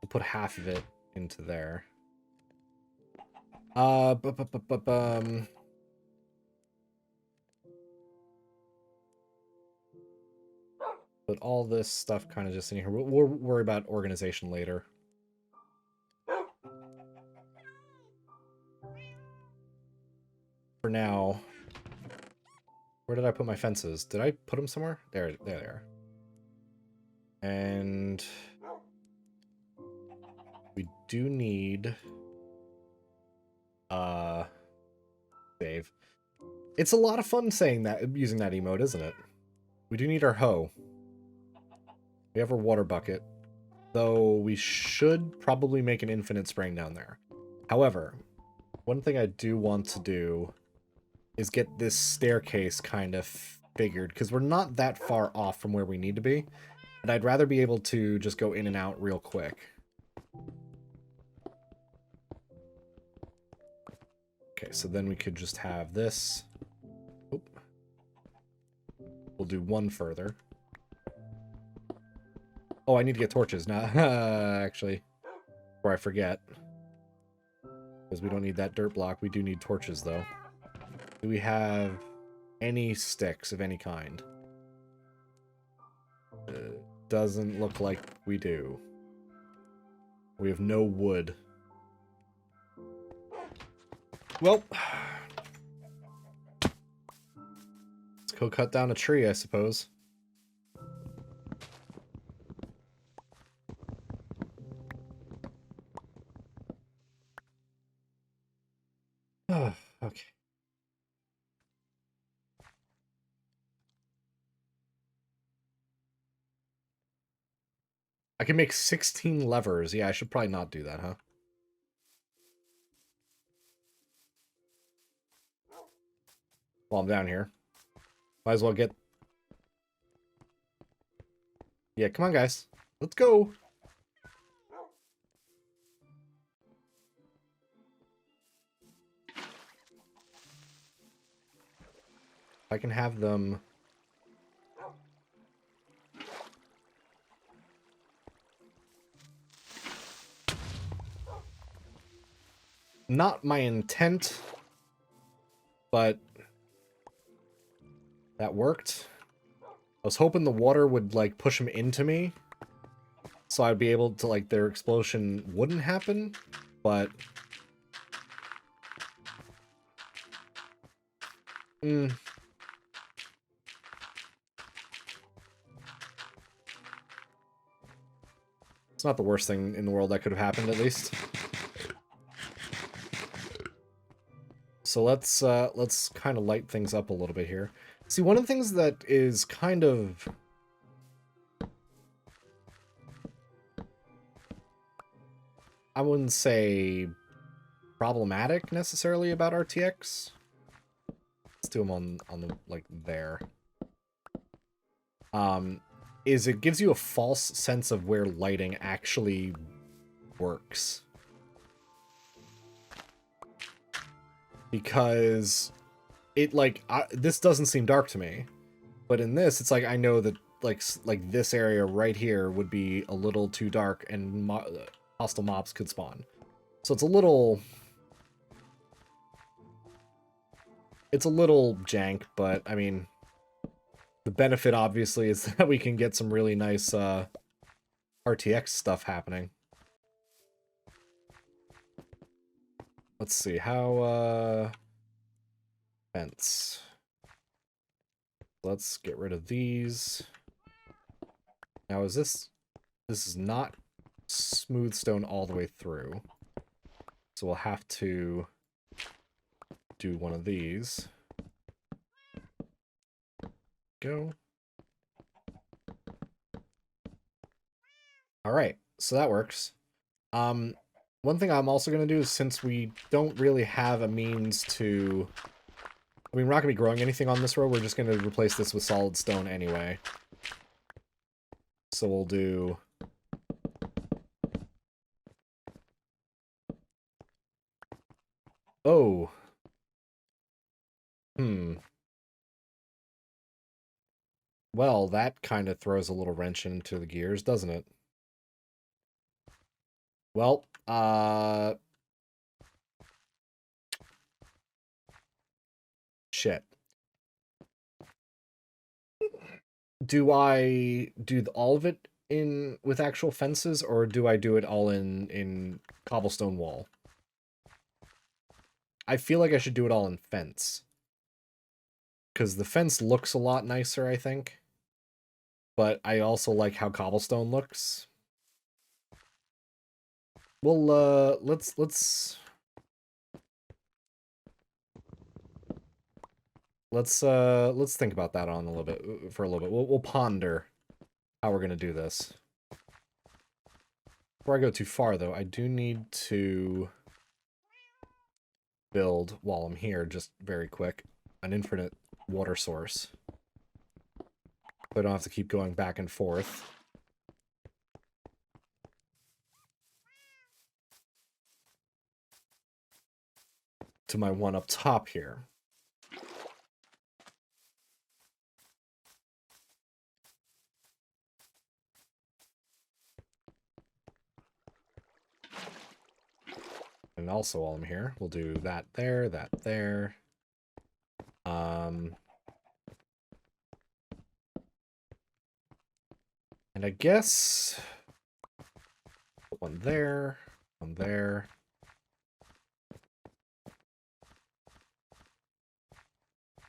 We'll put half of it into there. Put all this stuff kind of just in here. We'll worry about organization later. For now, where did I put my fences? Did I put them somewhere? There they are. And we do need save. It's a lot of fun saying that, using that emote, isn't it? We do need our hoe. We have our water bucket, though we should probably make an infinite spring down there. However, one thing I do want to do is get this staircase kind of figured, because we're not that far off from where we need to be, and I'd rather be able to just go in and out real quick. Okay, so then we could just have this. Oop. We'll do one further. Oh, I need to get torches now, actually, before I forget. Because we don't need that dirt block. We do need torches, though. Do we have any sticks of any kind? Doesn't look like we do. We have no wood. Well, let's go cut down a tree, I suppose. Okay. I can make 16 levers. Yeah, I should probably not do that, huh? While I'm down here. Might as well get... Yeah, come on, guys. Let's go. I can have them... Not my intent, but that worked. I was hoping the water would, like, push them into me, so I'd be able to, like, their explosion wouldn't happen, but... It's not the worst thing in the world that could have happened, at least. So let's kind of light things up a little bit here. See, one of the things that is kind of... I wouldn't say problematic, necessarily, about RTX. Let's do them on the, like, there. Is it gives you a false sense of where lighting actually works. Because it, like, this doesn't seem dark to me, but in this, it's like, I know that, like this area right here would be a little too dark, and hostile mobs could spawn. So it's a little jank, but, I mean, the benefit, obviously, is that we can get some really nice, RTX stuff happening. Let's see, how, fence. Let's get rid of these. Now, this is not smooth stone all the way through. So we'll have to do one of these. Go. Alright, so that works. One thing I'm also going to do is, since we don't really have a means to... I mean, we're not going to be growing anything on this road, we're just going to replace this with solid stone anyway. So we'll do... Oh. Well, that kind of throws a little wrench into the gears, doesn't it? Well, shit. Do I do all of it in with actual fences, or do I do it all in cobblestone wall? I feel like I should do it all in fence. Because the fence looks a lot nicer, I think. but I also like how cobblestone looks. Well, let's think about that on a little bit for a little bit. We'll ponder how we're gonna do this. Before I go too far, though, I do need to build while I'm here, just very quick, an infinite water source. So I don't have to keep going back and forth. To my one up top here. And also while I'm here, we'll do that there, that there. And I guess one there, one there.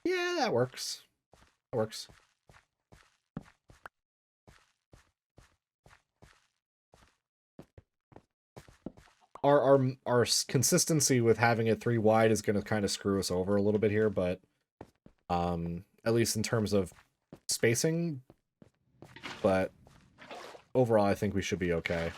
Yeah, that works. That works. Our consistency with having it 3 wide is going to kind of screw us over a little bit here, but at least in terms of spacing, but overall I think we should be okay.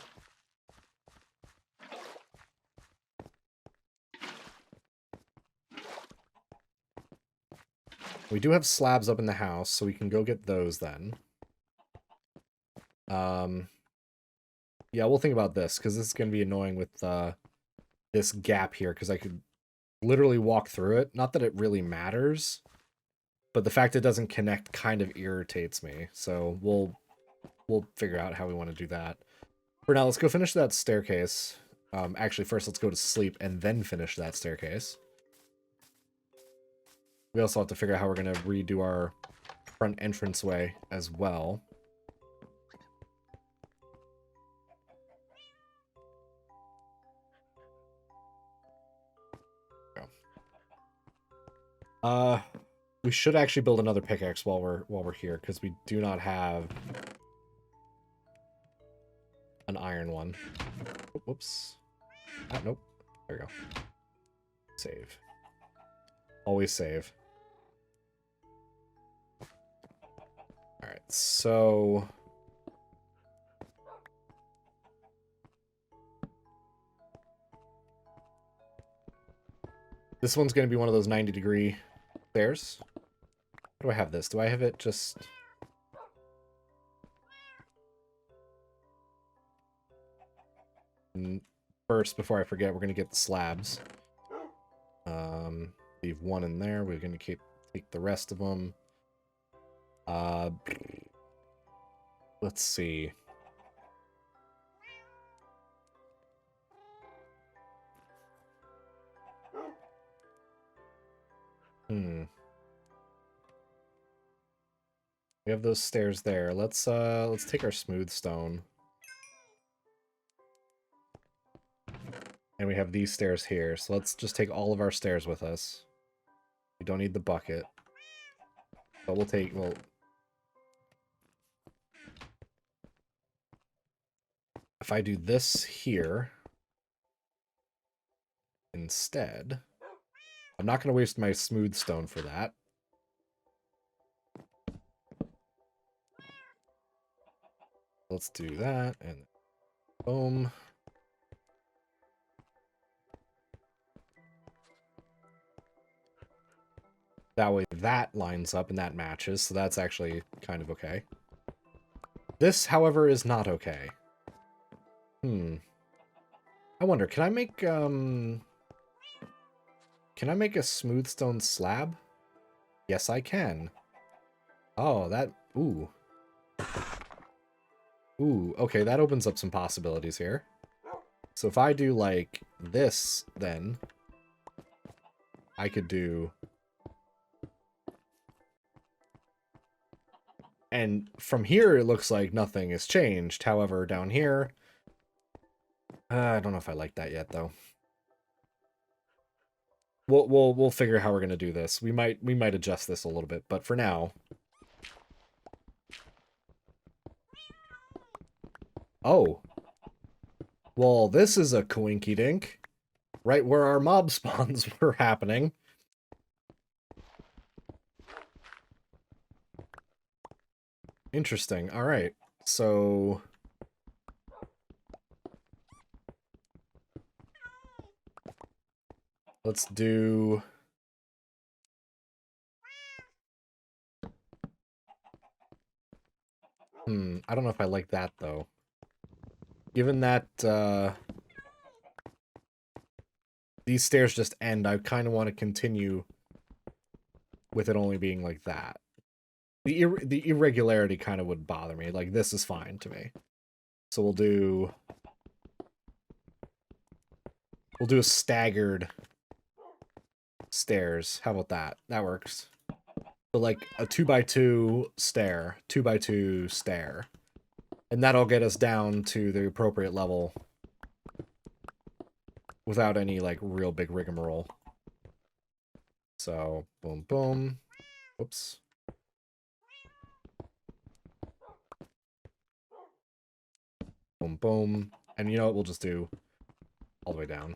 We do have slabs up in the house, so we can go get those then. Yeah, we'll think about this, because this is going to be annoying with this gap here, because I could literally walk through it. Not that it really matters, but the fact it doesn't connect kind of irritates me. So we'll figure out how we want to do that. For now, let's go finish that staircase. Actually, first let's go to sleep and then finish that staircase. We also have to figure out how we're going to redo our front entranceway as well. We should actually build another pickaxe while we're here, because we do not have an iron one. Oh, whoops. Ah, nope. There we go. Save. Always save. Alright, so... this one's going to be one of those 90-degree stairs. How do I have this? Do I have it just... first, before I forget, we're going to get the slabs. Leave one in there. We're going to take the rest of them. Let's see. We have those stairs there. Let's take our smooth stone. And we have these stairs here. So let's just take all of our stairs with us. We don't need the bucket. But well, if I do this here instead, I'm not going to waste my smooth stone for that. Let's do that, and boom. That way that lines up and that matches, so that's actually kind of okay. This, however, is not okay. I wonder, can I make a smooth stone slab? Yes, I can. Oh, that... ooh. Ooh, okay, that opens up some possibilities here. So if I do, like, this, then... I could do... and from here, it looks like nothing has changed. However, down here... I don't know if I like that yet, though. We'll figure out how we're gonna do this. We might adjust this a little bit, but for now... Oh. Well, this is a coinky dink. Right where our mob spawns were happening. Interesting. Alright. So... let's do... I don't know if I like that, though. Given that, these stairs just end, I kind of want to continue with it only being like that. The irregularity kind of would bother me. Like, this is fine to me. So we'll do a staggered stairs. How about that? That works. So like a 2x2 stair, 2x2 stair. And that'll get us down to the appropriate level without any like real big rigmarole. So boom boom. Whoops. Boom boom. And you know what, we'll just do all the way down.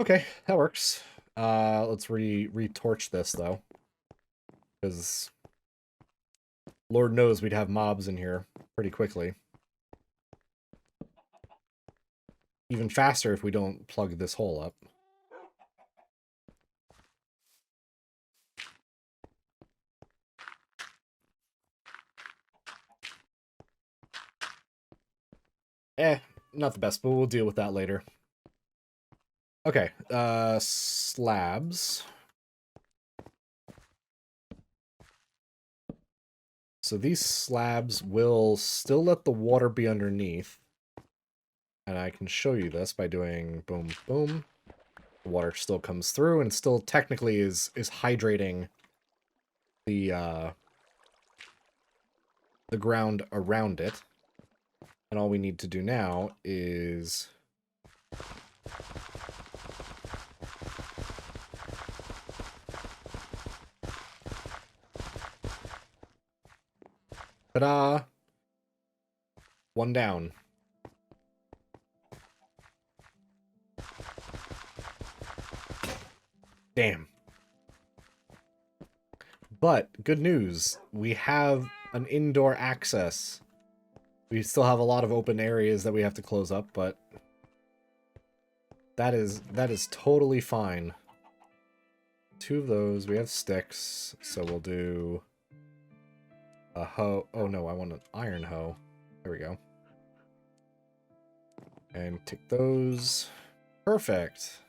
Okay, that works. Let's retorch this though. Because Lord knows we'd have mobs in here pretty quickly. Even faster if we don't plug this hole up. Not the best, but we'll deal with that later. Okay, slabs. So these slabs will still let the water be underneath. And I can show you this by doing boom, boom. The water still comes through, and it still technically is hydrating the ground around it. And all we need to do now is... ta-da! One down. Damn. But, good news. We have an indoor access. We still have a lot of open areas that we have to close up, but... that is totally fine. 2 of those. We have sticks, so we'll do... a hoe. Oh no, I want an iron hoe. There we go. And take those. Perfect.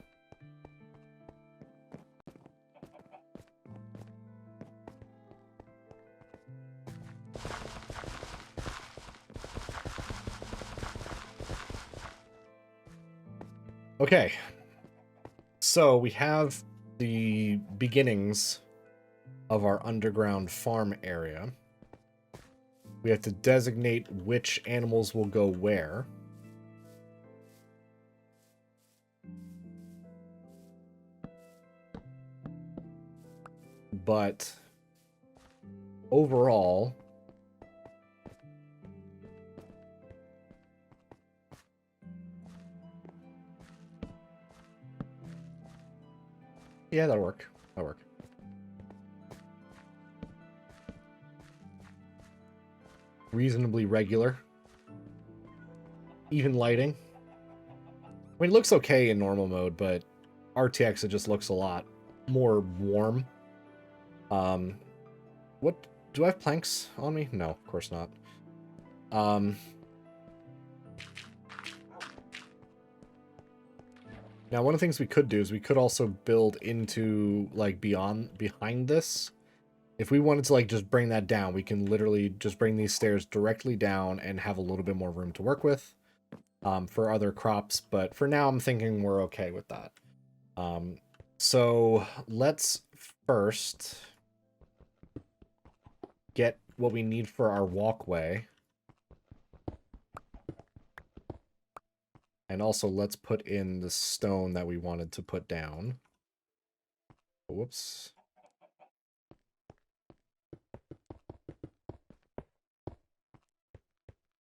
Okay. So we have the beginnings of our underground farm area. We have to designate which animals will go where. But overall, yeah, that'll work. That'll work. Reasonably regular. Even lighting. I mean, it looks okay in normal mode, but RTX, it just looks a lot more warm. What? Do I have planks on me? No, of course not. Now, one of the things we could do is we could also build into, like, behind this. If we wanted to, like, just bring that down, we can literally just bring these stairs directly down and have a little bit more room to work with for other crops. But for now, I'm thinking we're okay with that. So let's first get what we need for our walkway. And also, let's put in the stone that we wanted to put down. Whoops.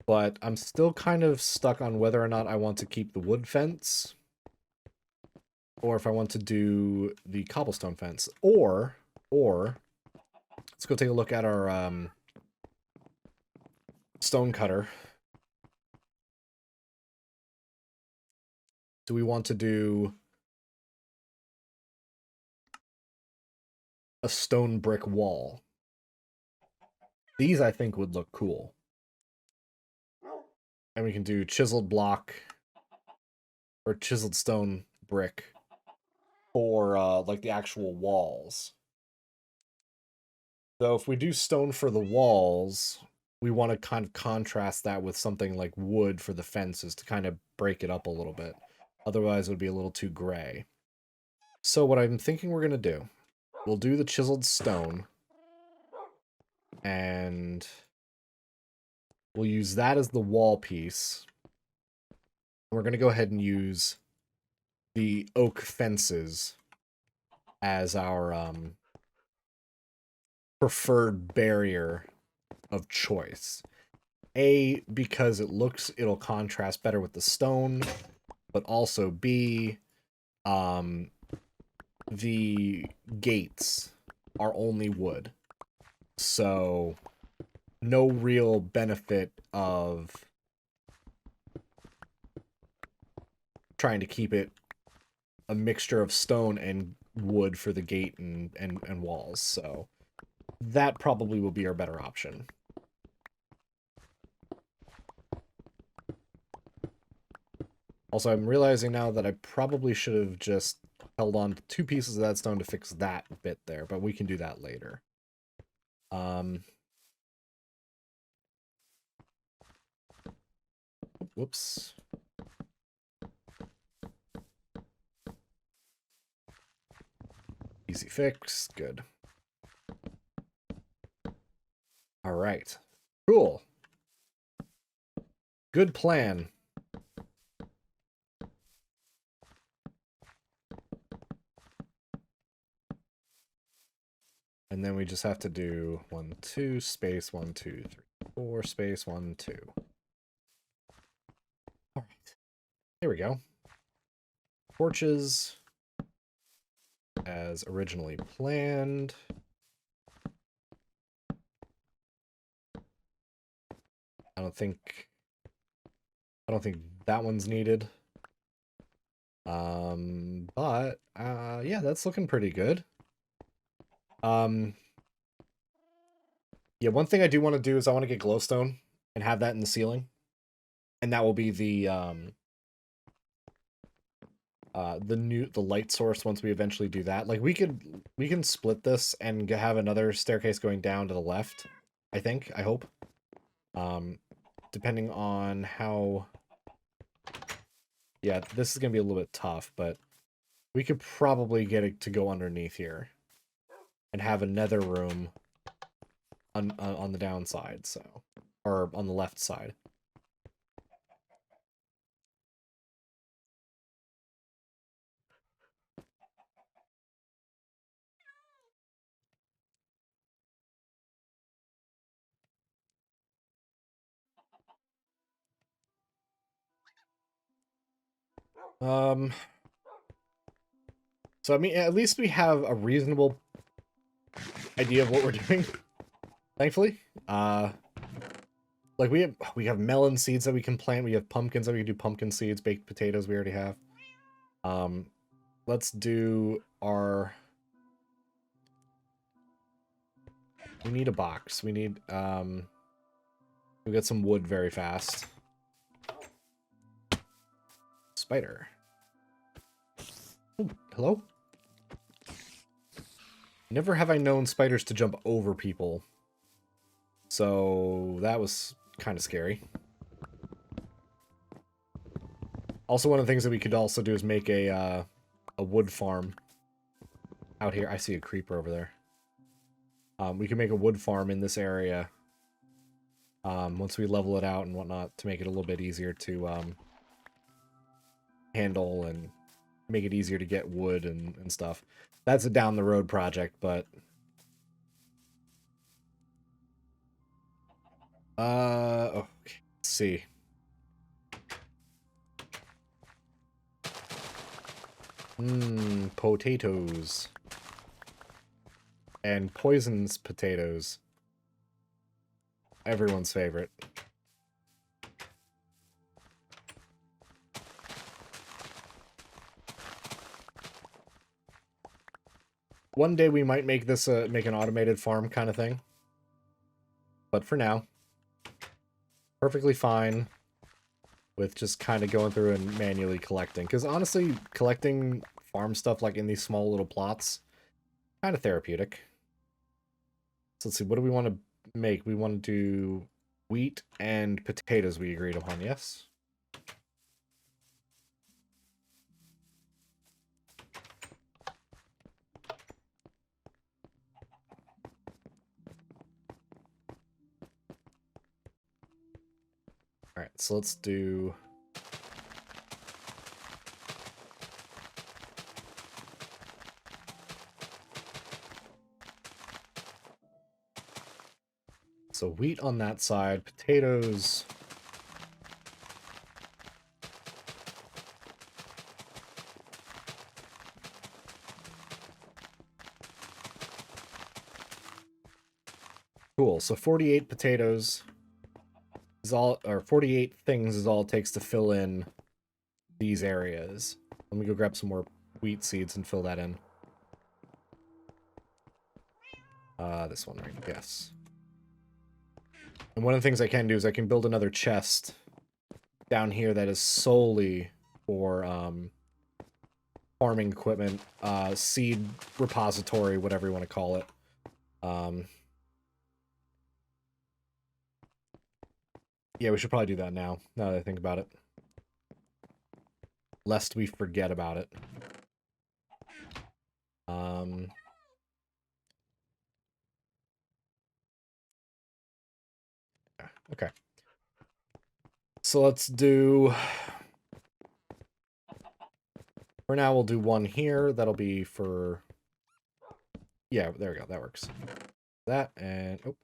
But I'm still kind of stuck on whether or not I want to keep the wood fence or if I want to do the cobblestone fence. Or let's go take a look at our stone cutter. Do we want to do a stone brick wall? These, I think, would look cool. And we can do chiseled block or chiseled stone brick for like the actual walls. So if we do stone for the walls, we want to kind of contrast that with something like wood for the fences to kind of break it up a little bit. Otherwise, it would be a little too gray. So what I'm thinking we're going to do, we'll do the chiseled stone. And we'll use that as the wall piece. We're going to go ahead and use the oak fences as our preferred barrier of choice. A, because it'll contrast better with the stone, but also B, the gates are only wood. So no real benefit of trying to keep it a mixture of stone and wood for the gate and walls. So that probably will be our better option. Also, I'm realizing now that I probably should have just held on to 2 pieces of that stone to fix that bit there, but we can do that later. Whoops. Easy fix. Good. All right. Cool. Good plan. And then we just have to do 1, 2, space 1, 2, 3, 4, space 1, 2. All right. There we go. Torches as originally planned. I don't think that one's needed. But yeah, that's looking pretty good. Yeah, one thing I do want to do is I want to get glowstone and have that in the ceiling. And that will be the light source once we eventually do that. Like we can split this and have another staircase going down to the left, I think, I hope. Depending on how... Yeah, this is going to be a little bit tough, but we could probably get it to go underneath here and have a nether room on the downside, so, or on the left side. So I mean, at least we have a reasonable idea of what we're doing. Thankfully, like we have melon seeds that we can plant. We have pumpkins that we can do pumpkin seeds, baked potatoes we already have. Let's do our... We need a box. We need we get some wood very fast. Spider. Oh, hello? Never have I known spiders to jump over people. So that was kind of scary. Also, one of the things that we could also do is make a wood farm out here. I see a creeper over there. We can make a wood farm in this area once we level it out and whatnot to make it a little bit easier to handle and make it easier to get wood and stuff. That's a down the road project, but okay. Let's see. Potatoes. And poisons potatoes. Everyone's favorite. One day we might make this make an automated farm kind of thing. But for now, perfectly fine with just kind of going through and manually collecting. Because honestly, collecting farm stuff like in these small little plots, kind of therapeutic. So let's see, what do we want to make? We want to do wheat and potatoes we agreed upon, yes? Alright, so let's do... So wheat on that side, potatoes... Cool, so 48 potatoes is all, or 48 things is all it takes to fill in these areas. Let me go grab some more wheat seeds and fill that in. This one, right? Yes. And one of the things I can do is I can build another chest down here that is solely for farming equipment, seed repository, whatever you want to call it. Yeah, we should probably do that now that I think about it. Lest we forget about it. Okay. So let's do... For now, we'll do one here. That'll be for... Yeah, there we go. That works. That and... Oh.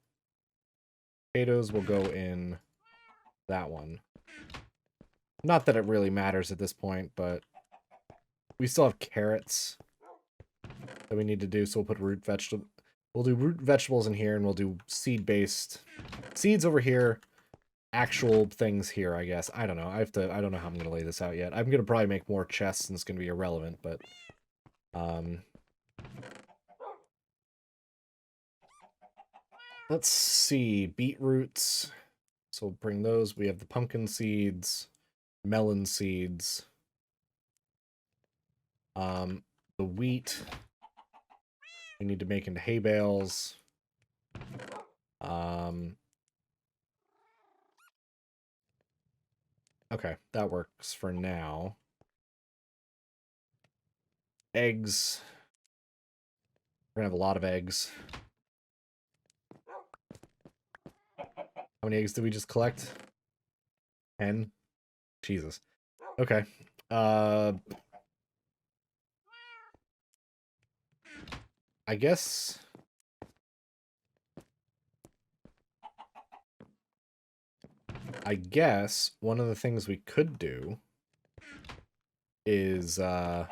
Potatoes will go in that one. Not that it really matters at this point, but... We still have carrots that we need to do, so we'll put root vegetable... We'll do root vegetables in here, and we'll do seed-based... Seeds over here, actual things here, I guess. I don't know. I don't know how I'm going to lay this out yet. I'm going to probably make more chests, and it's going to be irrelevant, but... Let's see. Beetroots. So we'll bring those. We have the pumpkin seeds, melon seeds. The wheat we need to make into hay bales. Okay, that works for now. Eggs. We're gonna have a lot of eggs. How many eggs did we just collect? 10? Jesus. Okay. I guess... one of the things we could do is, Oh!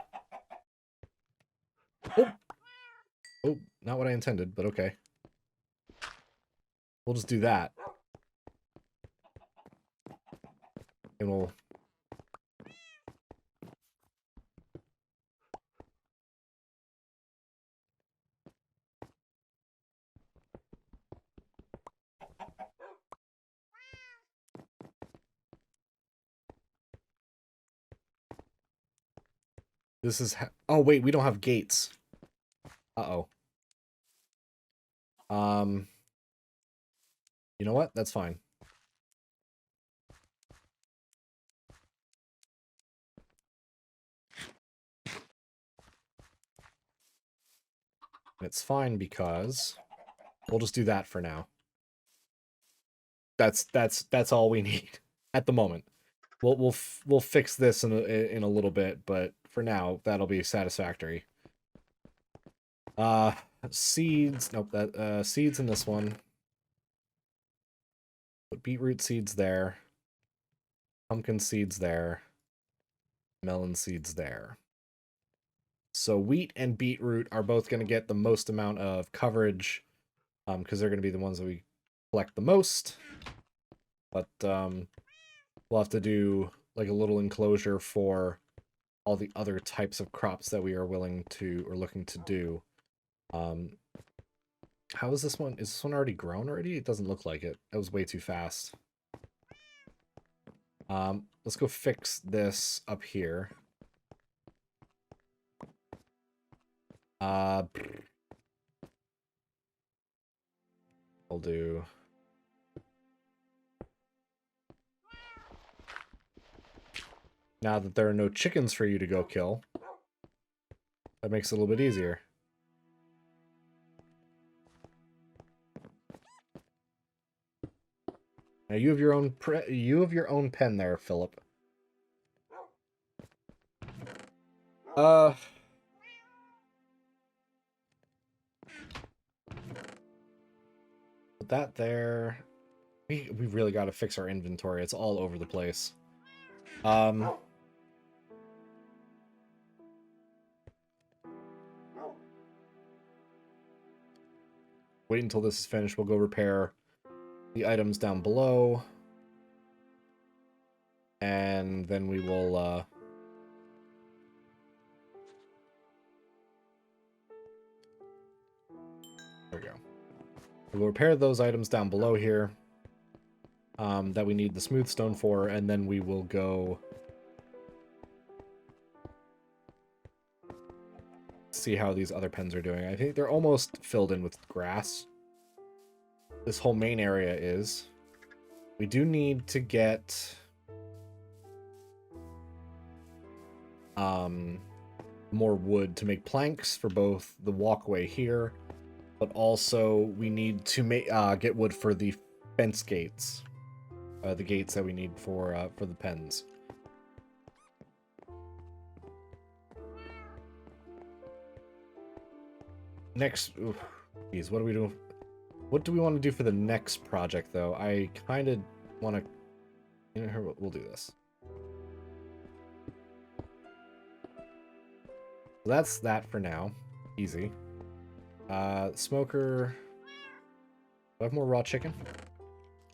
Oh, not what I intended, but okay. We'll just do that. And we'll... This is... Oh, wait, we don't have gates. Uh-oh. You know what? That's fine. It's fine because we'll just do that for now. That's all we need at the moment. We'll fix this in a little bit, but for now that'll be satisfactory. Seeds. Nope. That seeds in this one. Put beetroot seeds there. Pumpkin seeds there. Melon seeds there. So wheat and beetroot are both going to get the most amount of coverage because they're going to be the ones that we collect the most. But we'll have to do like a little enclosure for all the other types of crops that we are willing to or looking to do. How is this one? Is this one already grown already? It doesn't look like it. That was way too fast. Let's go fix this up here. I'll do... Now that there are no chickens for you to go kill, that makes it a little bit easier. Now you have your own pen there, Philip. Put that there. We really got to fix our inventory. It's all over the place. Wait until this is finished. We'll go repair the items down below. And then we will, there we go. We'll repair those items down below here. That we need the smooth stone for, and then we will go see how these other pens are doing. I think they're almost filled in with grass. This whole main area is. We do need to get more wood to make planks for both the walkway here, but also we need to make get wood for the fence gates, the gates that we need for the pens. Next, geez, what do we do? What do we want to do for the next project, though? I kind of want to. You know, we'll do this. So that's that for now. Easy. Smoker. Do I have more raw chicken?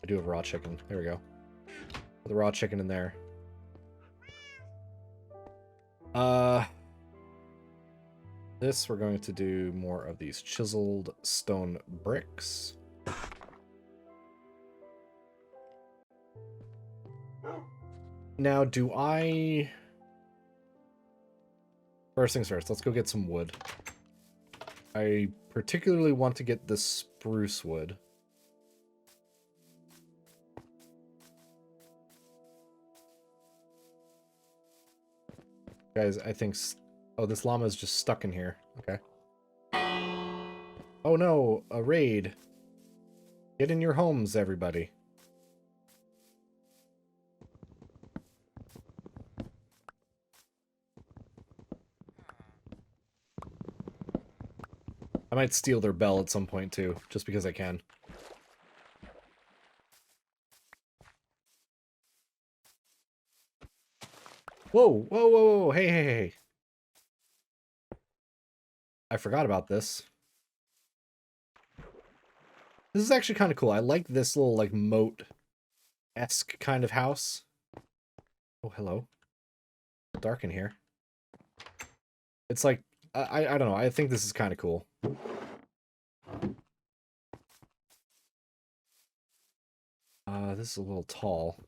I do have raw chicken. There we go. Put the raw chicken in there. This, we're going to do more of these chiseled stone bricks. Now, do I... First things first, let's go get some wood. I particularly want to get the spruce wood. Guys, I think... Oh, this llama is just stuck in here. Okay. Oh no, a raid. Get in your homes, everybody. I might steal their bell at some point too, just because I can. Whoa, whoa, whoa, whoa, hey, hey, hey. I forgot about this. This is actually kind of cool. I like this little, like, moat-esque kind of house. Oh, hello. Dark in here. It's like, I don't know. I think this is kind of cool. This is a little tall.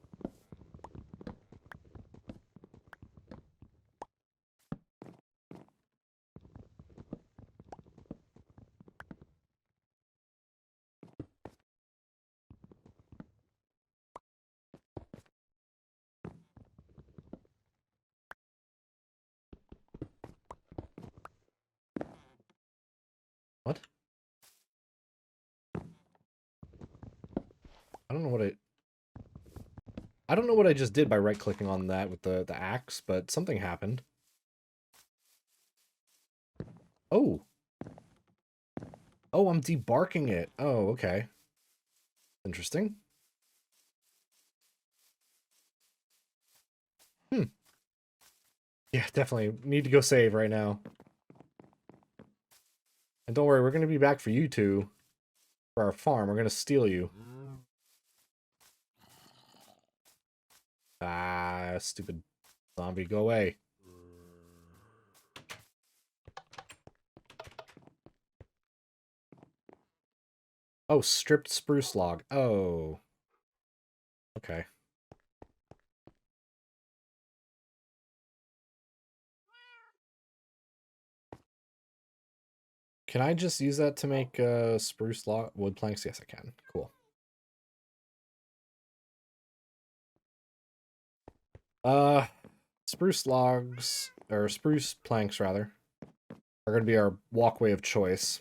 What? I don't know what I don't know what I just did by right-clicking on that with the axe, but something happened. Oh. Oh, I'm debarking it. Oh, okay. Interesting. Yeah, definitely. Need to go save right now. And don't worry, we're going to be back for you two. For our farm. We're going to steal you. Ah, stupid zombie. Go away. Oh, stripped spruce log. Oh. Okay. Can I just use that to make spruce log wood planks? Yes, I can. Cool. Spruce logs, or spruce planks rather, are going to be our walkway of choice.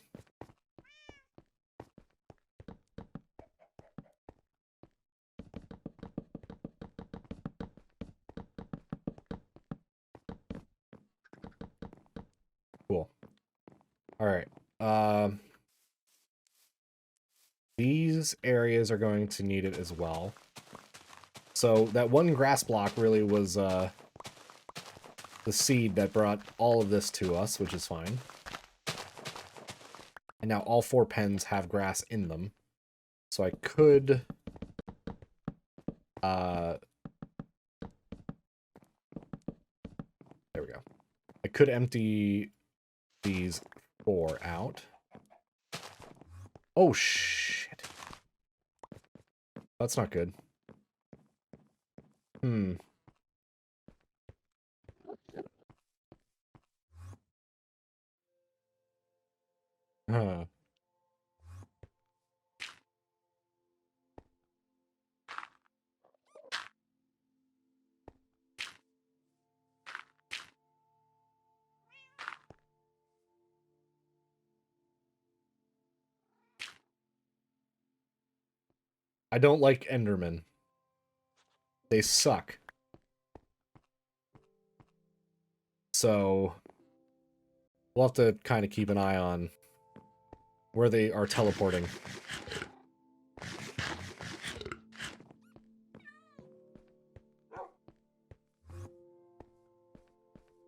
Cool. All right. These areas are going to need it as well. So that one grass block really was the seed that brought all of this to us, which is fine. And now all 4 pens have grass in them. So I could there we go. I could empty these 4 out. Oh shit. That's not good. Hmm. Huh. I don't like Endermen. They suck. So we'll have to kind of keep an eye on where they are teleporting.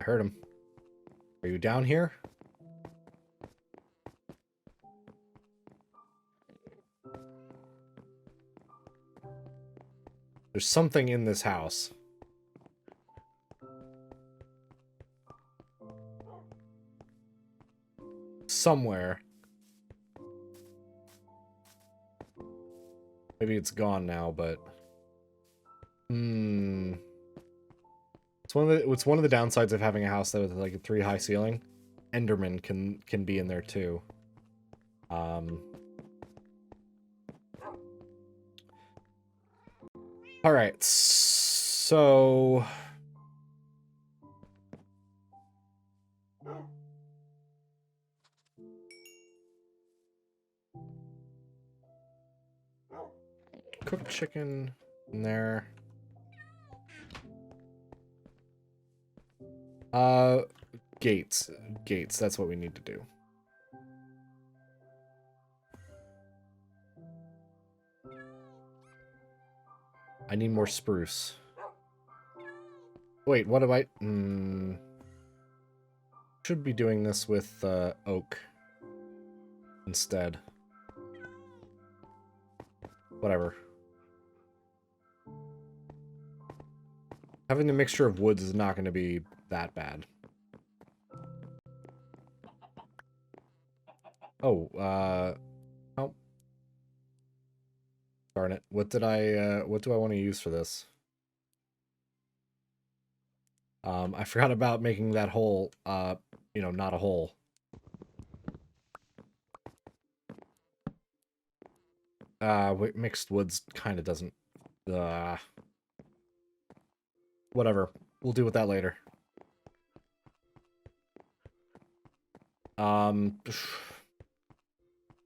I heard him. Are you down here? There's something in this house. Somewhere. Maybe it's gone now, but... It's one of the downsides of having a house that with like a 3 high ceiling. Enderman can be in there too. Alright, so... Cooked chicken in there. Gates. Gates, that's what we need to do. I need more spruce. Wait, what do I... Should be doing this with oak instead. Whatever. Having a mixture of woods is not going to be that bad. Oh, oh. Darn it. What do I want to use for this? I forgot about making that hole, you know, not a hole. Mixed woods kind of doesn't, whatever. We'll deal with that later. Now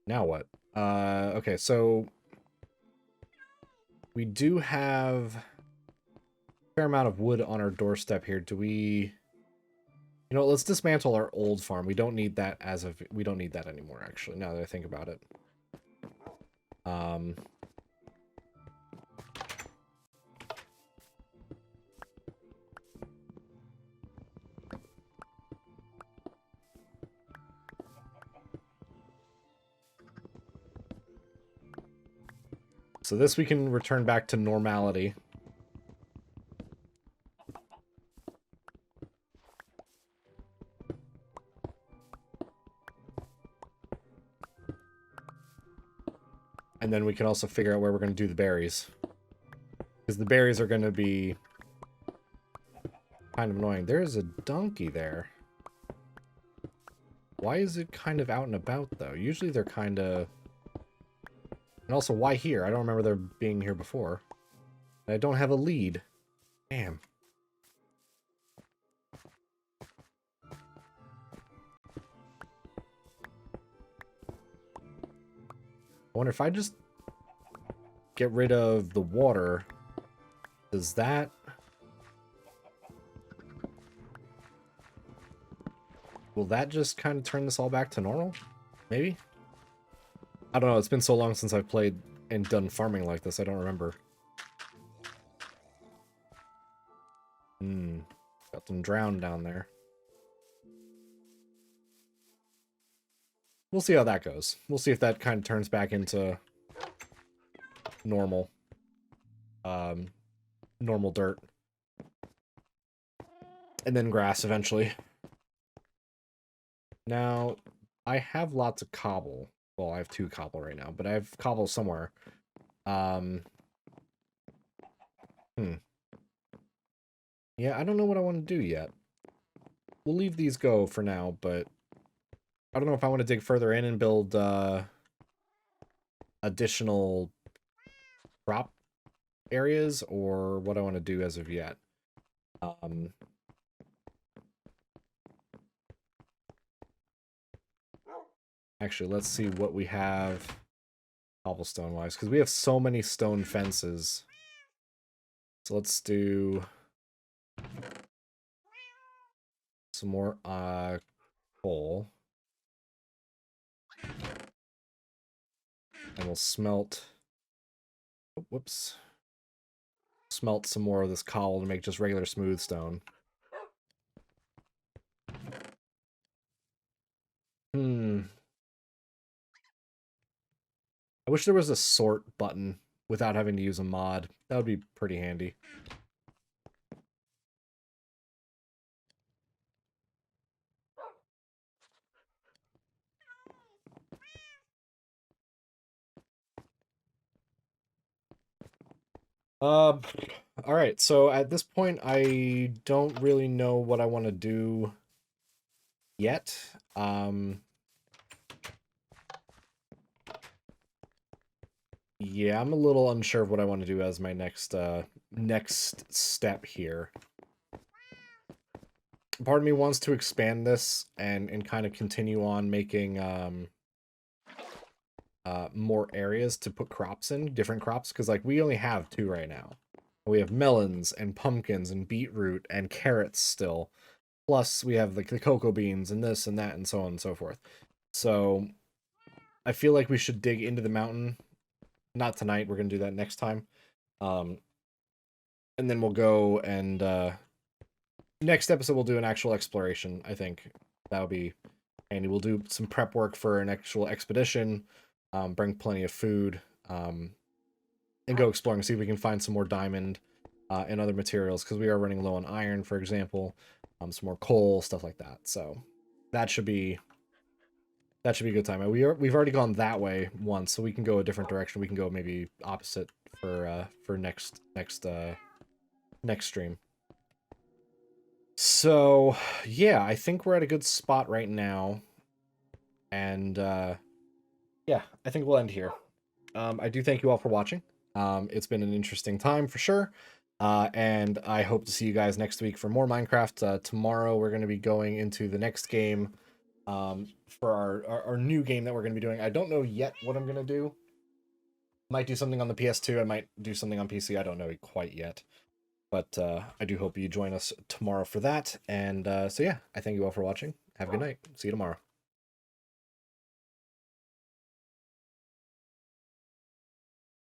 what? Okay, so we do have a fair amount of wood on our doorstep here. Do we... You know, let's dismantle our old farm. We don't need that we don't need that anymore, actually, now that I think about it. So this we can return back to normality. And then we can also figure out where we're going to do the berries. Because the berries are going to be kind of annoying. There's a donkey there. Why is it kind of out and about, though? Usually they're kind of... And also, why here? I don't remember there being here before. I don't have a lead. Damn. I wonder if I just get rid of the water, does that... Will that just kind of turn this all back to normal? Maybe? I don't know, it's been so long since I've played and done farming like this, I don't remember. Got them drowned down there. We'll see how that goes. We'll see if that kind of turns back into normal. Normal dirt. And then grass eventually. Now, I have lots of cobble. Well, I have 2 cobble right now, but I have cobble somewhere. Yeah, I don't know what I want to do yet. We'll leave these go for now, but I don't know if I want to dig further in and build additional crop areas or what I want to do as of yet. Actually, let's see what we have cobblestone-wise, because we have so many stone fences. So let's do some more coal. And we'll smelt... Oh, whoops. Smelt some more of this cobble to make just regular smooth stone. I wish there was a sort button without having to use a mod. That would be pretty handy. Alright, so at this point, I don't really know what I want to do yet. Yeah, I'm a little unsure of what I want to do as my next step here. Part of me wants to expand this and kind of continue on making more areas to put crops in, different crops, because like we only have 2 right now. We have melons and pumpkins and beetroot and carrots still. Plus we have like the cocoa beans and this and that and so on and so forth. So I feel like we should dig into the mountain. Not tonight, we're going to do that next time. And then we'll go and next episode we'll do an actual exploration, I think. That'll be handy. We'll do some prep work for an actual expedition, bring plenty of food, and go exploring, see if we can find some more diamond and other materials, because we are running low on iron, for example, some more coal, stuff like that. So that should be a good time. We've already gone that way once, so we can go a different direction. We can go maybe opposite for next stream. So yeah, I think we're at a good spot right now, and yeah, I think we'll end here. I do thank you all for watching. It's been an interesting time for sure. And I hope to see you guys next week for more Minecraft. Tomorrow we're going to be going into the next game for our new game that we're going to be doing. I don't know yet what I'm going to do. Might do something on the PS2. I might do something on PC. I don't know quite yet. But I do hope you join us tomorrow for that. And so yeah, I thank you all for watching. Have a good night. See you tomorrow.